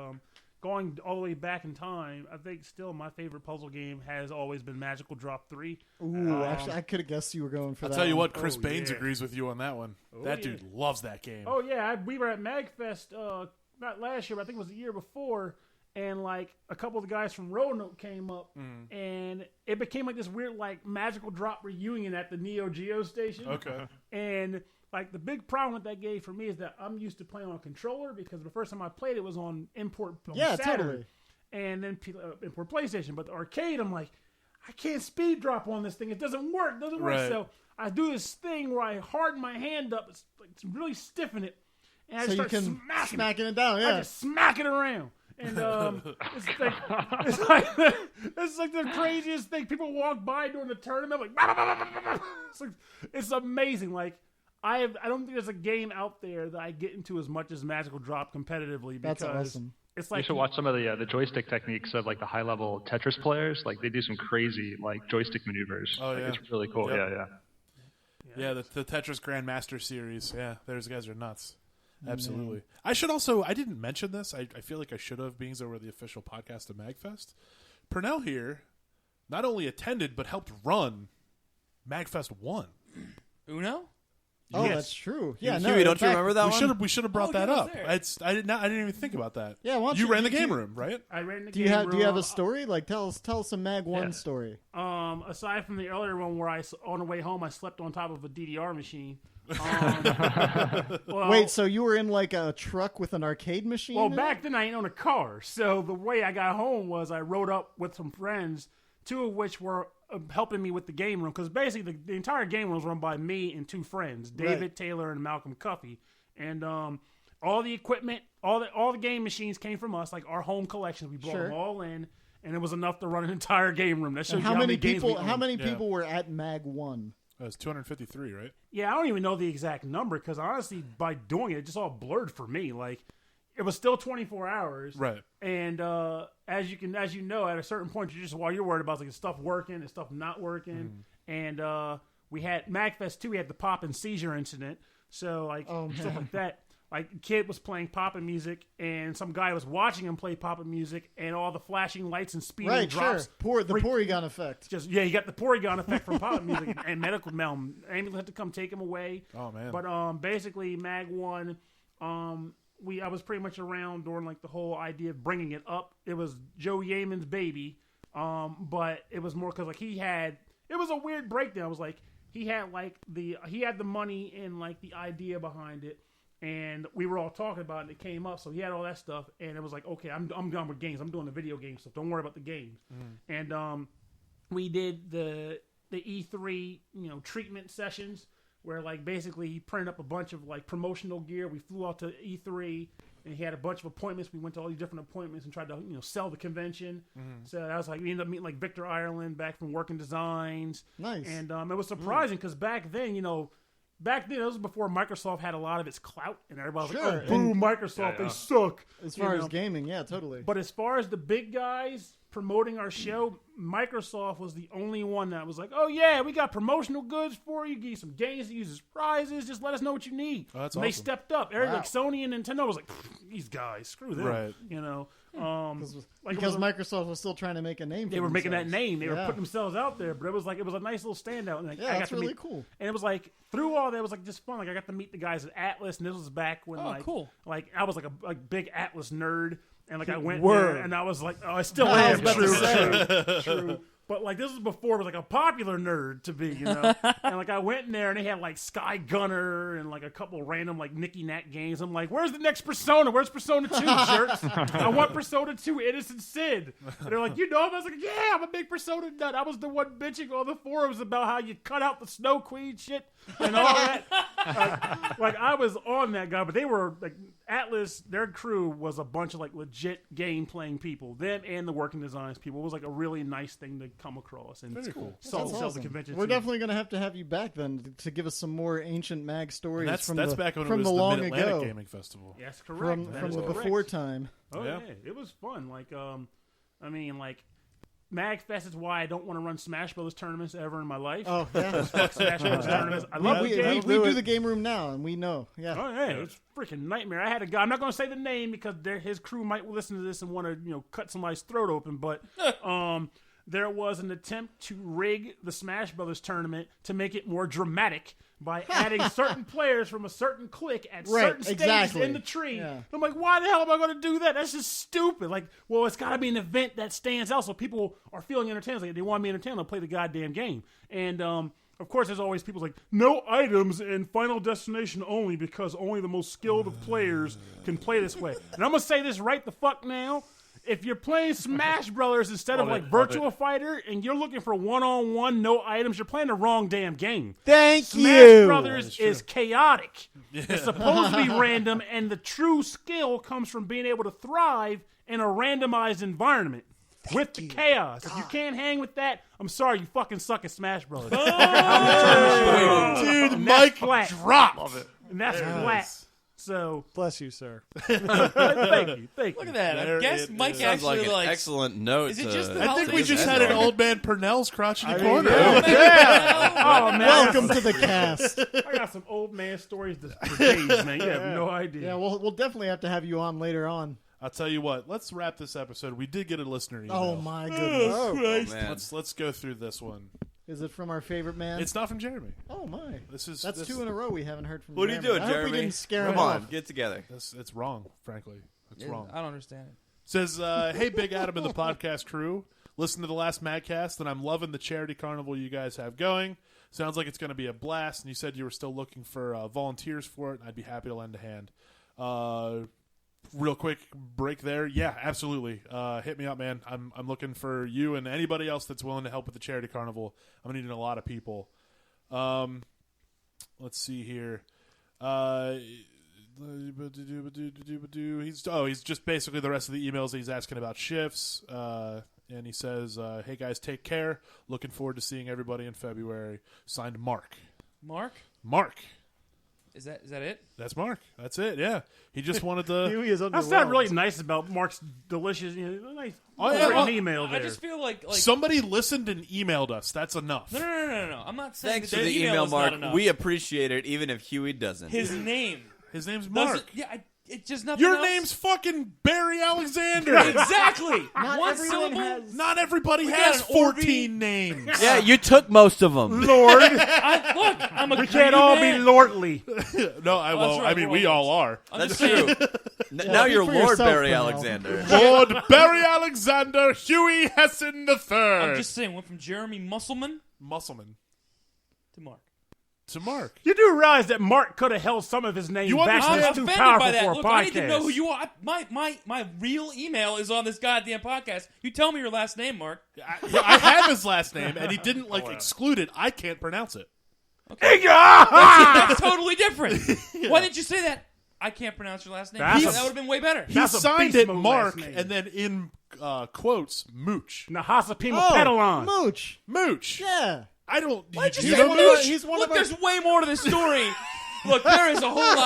going all the way back in time, I think still my favorite puzzle game has always been Magical Drop 3. Ooh, actually, I could have guessed you were going for I'll that. tell you one. what, Chris Baines agrees with you on that one. That dude loves that game. Oh yeah, we were at MAGFest not last year, but I think it was the year before, and like a couple of the guys from Roanoke came up, and it became like this weird like Magical Drop reunion at the Neo Geo station. Okay. And like the big problem with that game for me is that I'm used to playing on a controller because the first time I played it was on import Yeah, Saturn, totally. and then import PlayStation. But the arcade, I'm like, I can't speed drop on this thing. It doesn't work. Right. So I do this thing where I harden my hand up, it's really stiffen it, and I So just you start can smacking it down. I Yeah. just smack it around. And it's like the craziest thing. People walk by during the tournament, it's amazing. Like I don't think there's a game out there that I get into as much as Magical Drop competitively. Because That's awesome. It's You like should watch some of the joystick techniques of like the high level Tetris players. Like they do some crazy like joystick maneuvers. Oh, Like, yeah. it's really cool. Yep. Yeah. Yeah, the Tetris Grandmaster series. Yeah, those guys are nuts. Absolutely. I should also, I didn't mention this. I feel like I should have, being that we're the official podcast of MAGFest. Purnell here not only attended, but helped run MAGFest 1. Uno? Oh, Yes. that's true. Yeah, Huey, don't you remember that one? We should have brought Oh, that yeah, I was up. there. I didn't even think about that. Yeah, why don't you you- ran the do game you- room, right? I ran the Do game you have room. a story? Like tell us some Mag 1 story. Aside from the earlier one where on the way home I slept on top of a DDR machine. Well, Wait, so you were in like a truck with an arcade machine? Well, in back it? then I ain't own a car, so the way I got home was I rode up with some friends, two of which were helping me with the game room, because basically the entire game room was run by me and two friends, David Right. Taylor and Malcolm Cuffey, and all the equipment, all the game machines came from us, like our home collection. We brought Sure. them all in, and it was enough to run an entire game room. That shows And you how many games we people? How owned. many Yeah. people were at Mag 1? That was 253, right? Yeah, I don't even know the exact number because honestly, by doing it, it just all blurred for me. Like, it was still 24 hours, Right. And as you know, at a certain point, while you're worried about like stuff working and stuff not working, and we had MAGFest 2. We had the pop and seizure incident, so like stuff like that. Like, a kid was playing pop and music, and some guy was watching him play pop and music, and all the flashing lights and speeding Right, drops. sure. The Porygon effect. You got the Porygon effect from pop music, and medical ambulance had to come take him away. Oh, man. But basically, Mag 1, I was pretty much around during like the whole idea of bringing it up. It was Joe Yeaman's baby, but it was more because like it was a weird breakdown. It was like he had the money and like the idea behind it. And we were all talking about it, and it came up. So he had all that stuff, and it was like, okay, I'm done with games. I'm doing the video game stuff. Don't worry about the games. And we did the E3 treatment sessions where like basically he printed up a bunch of like promotional gear. We flew out to E3, and he had a bunch of appointments. We went to all these different appointments and tried to sell the convention. So that was like we ended up meeting like Victor Ireland back from Working Designs. Nice. And it was surprising because back then, it was before Microsoft had a lot of its clout, and everybody was Sure. like, "Oh, boo, Microsoft, they suck." As far as gaming, yeah, totally. But as far as the big guys promoting our show, Microsoft was the only one that was like, "Oh yeah, we got promotional goods for you. Give you some games to use as prizes. Just let us know what you need." Oh, that's and they awesome. stepped up. Like Sony and Nintendo was like, "These guys, screw them." Right. Because because Microsoft was still trying to make a name for they were making that themselves. name. They were Yeah. putting themselves out there, but it was a nice little standout. And like, Yeah, I got that's to really meet, cool. And it was like through all that, it was like just fun. Like I got to meet the guys at Atlas, and this was back when cool. like I was like a big Atlas nerd, and like I went Word. there, and I was like, oh, I still I am. was about to say. True. But like this was before it was like a popular nerd to be, and like I went in there and they had like Sky Gunner and like a couple random like Nicky Knack games. I'm like, where's the next Persona? Where's Persona 2, jerks? I want Persona 2 Innocent Sid. And they're like, you know him? I was like, yeah, I'm a big Persona nut. I was the one bitching on the forums about how you cut out the Snow Queen shit and all that. Like I was on that guy, but they were like Atlas. Their crew was a bunch of like legit game playing people. Them and the Working Designs people. It was like a really nice thing to come across and Very cool. sell That's the awesome. convention. We're too. definitely going to have you back then to give us some more ancient Mag stories That's from back when it from was the the long Mid-Atlantic ago, Gaming Festival. Yes, correct. from That is the correct. before time. Oh Yeah. yeah, it was fun. Like, I mean, like MAGCast is why I don't want to run Smash Brothers tournaments ever in my life. Oh, yeah. Fuck Smash Brothers tournaments. I love the game. We do the game room now, and we know. Yeah. Oh yeah, it's a freaking nightmare. I had a guy. I'm not going to say the name because his crew might listen to this and want to, cut somebody's throat open. But there was an attempt to rig the Smash Brothers tournament to make it more dramatic by adding certain players from a certain clique at certain stages in the tree. Yeah. I'm like, why the hell am I going to do that? That's just stupid. Like, well, it's got to be an event that stands out so people are feeling entertained. Like, they want to be entertained, they'll play the goddamn game. And of course, there's always people like, no items in Final Destination only because only the most skilled of players can play this way. And I'm going to say this right the fuck now. If you're playing Smash Brothers instead of Virtua Fighter and you're looking for one-on-one, no items, you're playing the wrong damn game. Thank you. Smash Brothers is chaotic. Yeah. It's supposed to be random, and the true skill comes from being able to thrive in a randomized environment with the chaos. If you can't hang with that, I'm sorry, you fucking suck at Smash Brothers. Dude, Mike dropped. Love it. And that's flat. So bless you, sir. Thank you. Look at that. I guess Mike actually like an excellent note. Is it just the I think we just had an old man Purnell's crotch in the corner. Oh man! Welcome to the cast. I got some old man stories for days, man. You have no idea. Yeah, we'll definitely have to have you on later on. I'll tell you what. Let's wrap this episode. We did get a listener email. Oh my goodness! Man. Let's go through this one. Is it from our favorite man? It's not from Jeremy. Oh my! That's two in a row we haven't heard from. What are you doing, I hope Jeremy? we didn't scare him Come on, off. get together. It's wrong, frankly. It's wrong. I don't understand it. Says, hey, Big Adam and the podcast crew. Listen to the last MAGCast, and I'm loving the charity carnival you guys have going. Sounds like it's going to be a blast, and you said you were still looking for volunteers for it, and I'd be happy to lend a hand. Real quick break there. Yeah, absolutely. Hit me up, man. I'm looking for you and anybody else that's willing to help with the charity carnival. I'm needing a lot of people. Let's see here. He's just basically the rest of the emails he's asking about shifts. And he says, hey guys, take care. Looking forward to seeing everybody in February. Signed, Mark. Mark. Is that it? That's Mark. That's it. Yeah, he just wanted the. That's not really nice about Mark's delicious, nice email there. I just feel like somebody listened and emailed us. That's enough. No. I'm not saying Thanks that for the email, Mark. Not enough. We appreciate it, even if Huey doesn't. His name's Mark. It's just nothing. Your else. name's fucking Barry Alexander. Exactly. Not One syllable. Not everybody We has got an 14 names. Yeah, you took most of them. Lord, I'm a we can't all be lordly. No, right, we all are. That's true. Now you're for Lord yourself, Barry Purnell. Alexander. Lord Barry Alexander Huey Hessen III. I'm just saying, went from Jeremy Musselman to Mark. To Mark. You do realize that Mark could have held some of his name back. I'm That's too offended powerful by that. for a Look, podcast. I need to know who you are. My real email is on this goddamn podcast. You tell me your last name, Mark. I have his last name, and he didn't exclude it. I can't pronounce it. Okay. That's totally different. Why didn't you say that? I can't pronounce your last name. That would have been way better. He That's a signed beast it mode Mark, last name. and then in quotes, Mooch. Nahasa Pima Pedalon. Mooch. Mooch. Yeah. I don't. Why'd you you say know one Mooch? of He's one Look, of our. there's way more to this story. Look, there is a whole lot more.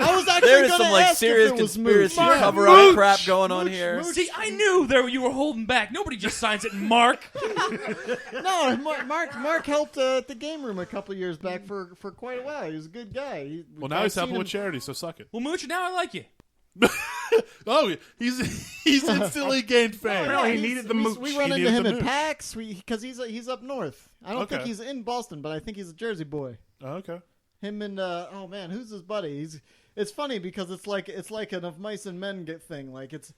I was actually There is gonna some ask serious if it was conspiracy Mooch. cover-up crap going on here. See, I knew you were holding back. Nobody just signs it, Mark. No, Mark helped at the game room a couple years back for quite a while. He was a good guy. Well, now he's helping with charity, so suck it. Well, Mooch, now I like you. Oh, he's instantly gained fame. Apparently he needed the mooch. We run He into needed him the at mooch. PAX because he's up north. I don't think Okay. he's in Boston, but I think he's a Jersey boy. Oh, okay. Him and oh man, who's his buddy? It's funny because it's like an Of Mice and Men thing. Like it's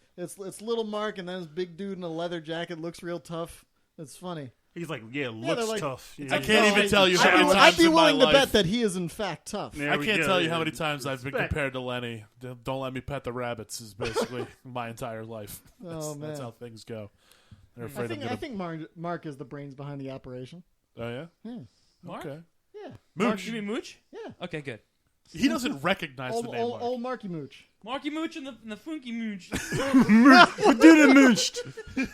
little Mark and then this big dude in a leather jacket looks real tough. It's funny. He's like, yeah, they're looks like- tough. I can't even tell you how many I'd times be in my willing to life. bet that he is in fact tough. There I we can't go. tell you how many times I've been Respect. compared to Lenny. Don't let me pet the rabbits is basically my entire life. Oh, That's man. how things go. They're afraid I think Mark is the brains behind the operation. Oh yeah. Yeah. Mark? Okay. Yeah. Mooch. You mean Mooch? Yeah. Okay, good. He doesn't recognize the name. Mark. Old Marky Mooch. Marky Mooch and the Funky Mooch. Dude, mooched.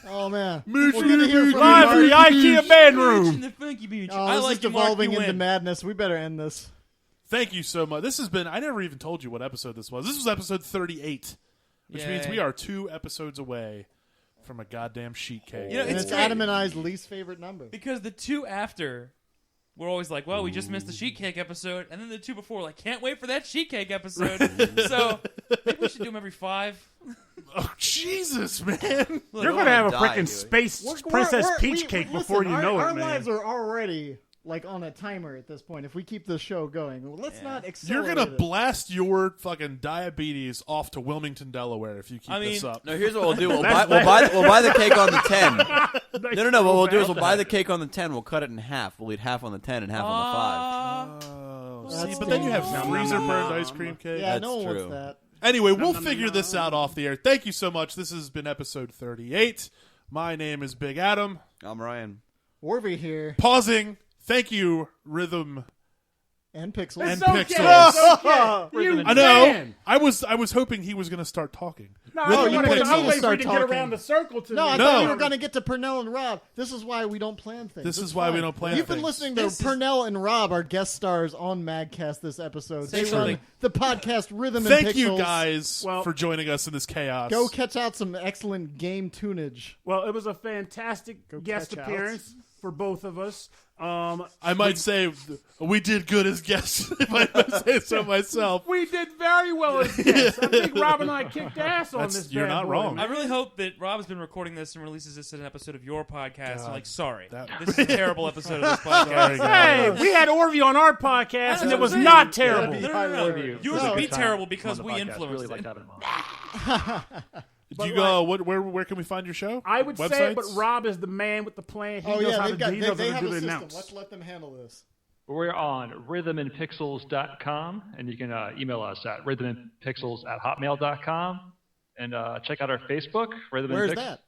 Oh man. Mooch, We're gonna hear from Live from the Mark. IKEA band Mooch room. and the Funky Mooch. Oh, I this like is you, Mark. devolving You into win. madness. We better end this. Thank you so much. This has been. I never even told you what episode this was. This was episode 38, which means Yay. we are 2 episodes away from a goddamn sheet cake. You know, And it's it's great. Adam and I's least favorite number. Because the two after, we're always like, well, we just missed the sheet cake episode, and then the two before, like, can't wait for that sheet cake episode. So maybe we should do them every 5. Oh, Jesus, man. You're going to have a die, freaking Huey. space princess peach cake before you know our it, man. lives are already like on a timer at this point. If we keep the show going, let's not You're accelerate going to it. blast your fucking diabetes off to Wilmington, Delaware if you keep this up. No, here's what we'll do. We'll buy the cake on the 10. No. What we'll do is we'll buy the cake on the 10. We'll cut it in half. We'll eat half on the 10 and half on the 5. Oh, That's see, but then you have dangerous. freezer-burned ice cream cake. Yeah, That's no one true. wants that. Anyway, we'll figure this out off the air. Thank you so much. This has been episode 38. My name is Big Adam. I'm Ryan. Orvie here Pausing. Thank you, Rhythm and Pixels. and okay. Pixels. You I know. man. I was hoping he was going to start talking. No, Rhythm I and was Pixels. waiting for you to Start get talking. around the circle to No, me. I No. thought you were going to get to Purnell and Rob. This is why we don't plan things. This It's is why we fine. don't plan You've been things. listening to This is- Purnell and Rob, our guest stars on MAGCast this episode. Say They something. run the podcast Rhythm and Pixels. Thank you guys Well- for joining us in this chaos. Go catch out some excellent game tunage. Well, it was a fantastic guest catch appearance for both of us. I might say we did good as guests, if I must say so myself. We did very well as guests. I think Rob and I kicked ass on That's- this. you're bad not boy, wrong. man. I really hope that Rob has been recording this and releases this in an episode of your podcast. I'm like, sorry. That- This is a terrible episode of this Sorry, podcast. guys. Hey, we had Orvie on our podcast, and it was not terrible. No. You. Yours No, would be Good time terrible on because the we podcast. influenced Really it. like having him on. Do you go? Where can we find your show? I would Websites? say it, but Rob is the man with the plan. He Oh knows yeah, how they've to got do. He knows they how have to a do the system. announce. Let's let them handle this. We're on rhythmandpixels.com, and you can email us at rhythmandpixels@hotmail.com, and check out our Facebook, Rhythm Where's and that?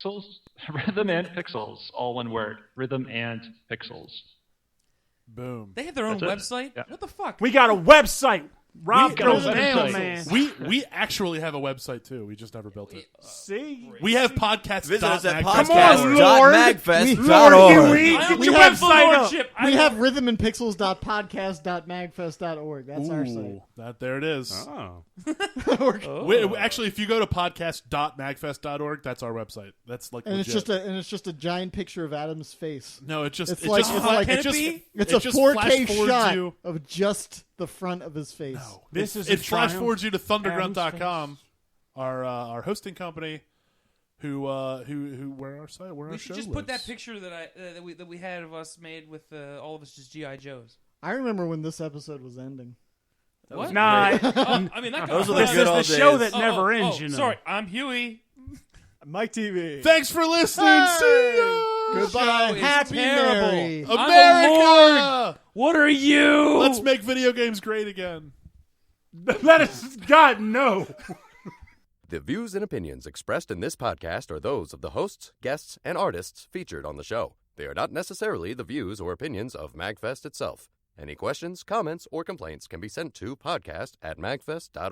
Pixels. Rhythm and Pixels, all one word. Rhythm and Pixels. Boom. They have their own That's it. website? Yeah. What the fuck? We got a website. Rob got a goes down, website. man. We actually have a website too. We just never built it. See, We have podcasts. Visit us at Come on, Lord. podcast.magfest.org. Huey, I get am your the website up. lordship. We have rhythmandpixels.podcast.magfest.org. That's our site. There it is. Oh. Actually, if you go to podcast.magfest.org, that's our website. That's like And legit. it's just a giant picture of Adam's face. No, it just It's it like- just it's fla- like- it Can it just be? It's it a just 4K flash forwards shot you. of just the front of his face. No, This is it a flash triumph. forwards you to Adam's thundergrunt.com, our hosting company, who where our site where We our should show just lives. put that picture that we had of us made with all of us just GI Joes. I remember when this episode was ending. What? Nah, Oh, I mean that. Those are the this good is the old show days. that never ends. You know. Sorry, I'm Huey. Mike TV. Thanks for listening. See ya. Goodbye. Show is Happy terrible. Mary. I'm a America. What are you? Let's make video games great again. Let us, God, no. The views and opinions expressed in this podcast are those of the hosts, guests, and artists featured on the show. They are not necessarily the views or opinions of MAGFest itself. Any questions, comments, or complaints can be sent to podcast@magfest.org.